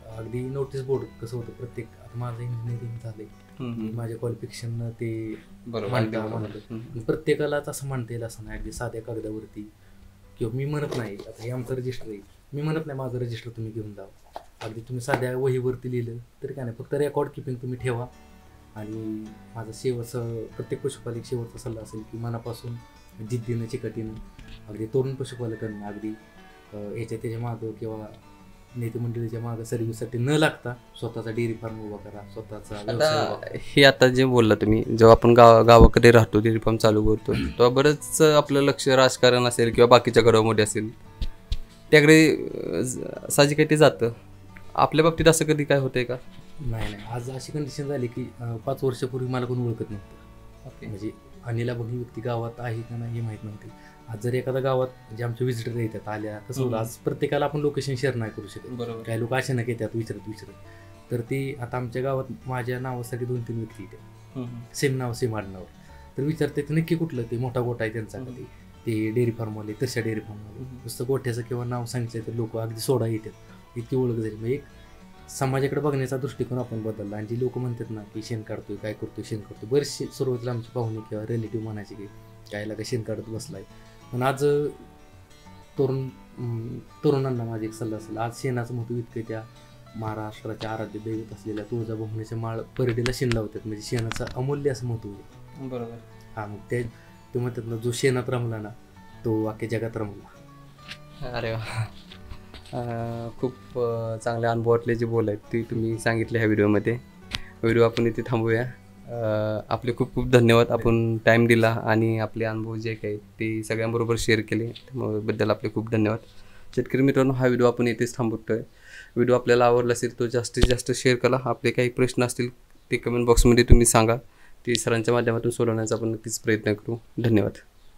अगदी नोटीस बोर्ड कसं होतं, प्रत्येक आता माझं इंजिनिअरिंग झालंय, माझ्या क्वालिफिकेशन ते प्रत्येकालाच असं म्हणता येईल असं नाही. अगदी साध्या कागदावरती किंवा मी म्हणत नाही आता हे आमचं रजिस्टर आहे, मी म्हणत नाही माझं रजिस्टर तुम्ही घेऊन जावं. अगदी तुम्ही साध्या वहीवरती लिहिलं तरी काय नाही, फक्त रेकॉर्ड किपिंग तुम्ही ठेवा. आणि माझा शेवटचं प्रत्येक पशुपालक शेवटचा सल्ला असेल की मनापासून जिद्दीनं चिकटीनं अगदी तरुण पशुपालकांना अगदी याच्या त्याच्या मागं किंवा नेते मंडळीच्या मागं सर्व्हिससाठी न लागता स्वतःचा डेअरी फार्म उभा करा, स्वतःचा व्यवसाय उभा करा. हे आता जे बोलला तुम्ही, जेव्हा आपण गावाकडे राहतो, डेअरी फार्म चालू करतो, तेव्हा बरंच आपलं लक्ष राजकारण असेल किंवा बाकीच्या घडामोडी असेल त्याकडे साहजिक ते जातं. आपल्या बाबतीत असं कधी काय होतंय का? नाही, आज अशी कंडिशन झाली की 5 वर्षापूर्वी मला कोण ओळखत नव्हतं. म्हणजे अनिला बघ ही व्यक्ती गावात आहे का नाही हे माहीत नव्हती. आज जर एखाद्या गावात जे आमचे व्हिजिटर येतात आल्या, कसं होतं आज प्रत्येकाला आपण लोकेशन शेअर नाही करू शकत. बरोबर. काही लोक अचानक येतात विचारत, तर ते आता आमच्या गावात माझ्या नावासाठी 2-3 व्यक्ती येतात, सेम नाव सेम आडनावर. तर विचारते ते नक्की कुठलं, ते मोठा गोठा आहे त्यांचा कधी, ते डेअरी फार्मवाले, तशा डेअरी फार्मवाले. नुसतं गोठ्याचं किंवा नाव सांगितलं तर लोक अगदी सोडा येतात, इतकी ओळख झाली. मग एक समाजाकडे बघण्याचा दृष्टिकोन आपण बदलला. आणि जी लोक म्हणतात ना की शेण काढतोय, काय करतोय, शेण करतोय, बरेचसे सुरुवातीला आमची पाहुणे किंवा रिलेटिव्ह म्हणायचे की कायला काय शेण काढत बसलाय. पण आज तरुणांना माझा एक सल्ला असेल, आज शेणाचं महत्त्व इतकं त्या महाराष्ट्राच्या आराध्य दैवत असलेल्या तुळजाभवानीच्या माळ परडीला शेण लावतात, म्हणजे शेणाचं अमूल्य असं महत्त्व आहे. बरोबर. हां, मग ते म्हणतात ना, जो शेणात रमला ना तो अख्ख्या जगात रमला. अरे वा, खूप चांगल्या अनुभवातले जे बोल आहेत ते तुम्ही सांगितले ह्या व्हिडिओमध्ये. व्हिडिओ आपण इथे थांबूया. आपले खूप खूप धन्यवाद, आपण टाईम दिला आणि आपले अनुभव जे काही ते सगळ्यांबरोबर शेअर केले, त्याबद्दल आपले खूप धन्यवाद. शेतकरी मित्रांनो, हा व्हिडिओ आपण इथेच थांबवतो आहे. व्हिडिओ आपल्याला आवडला असेल तो जास्तीत जास्त शेअर करा. आपले काही प्रश्न असतील ते कमेंट बॉक्समध्ये तुम्ही सांगा, ते सरांच्या माध्यमातून सोडवण्याचा आपण नक्कीच प्रयत्न करू. धन्यवाद.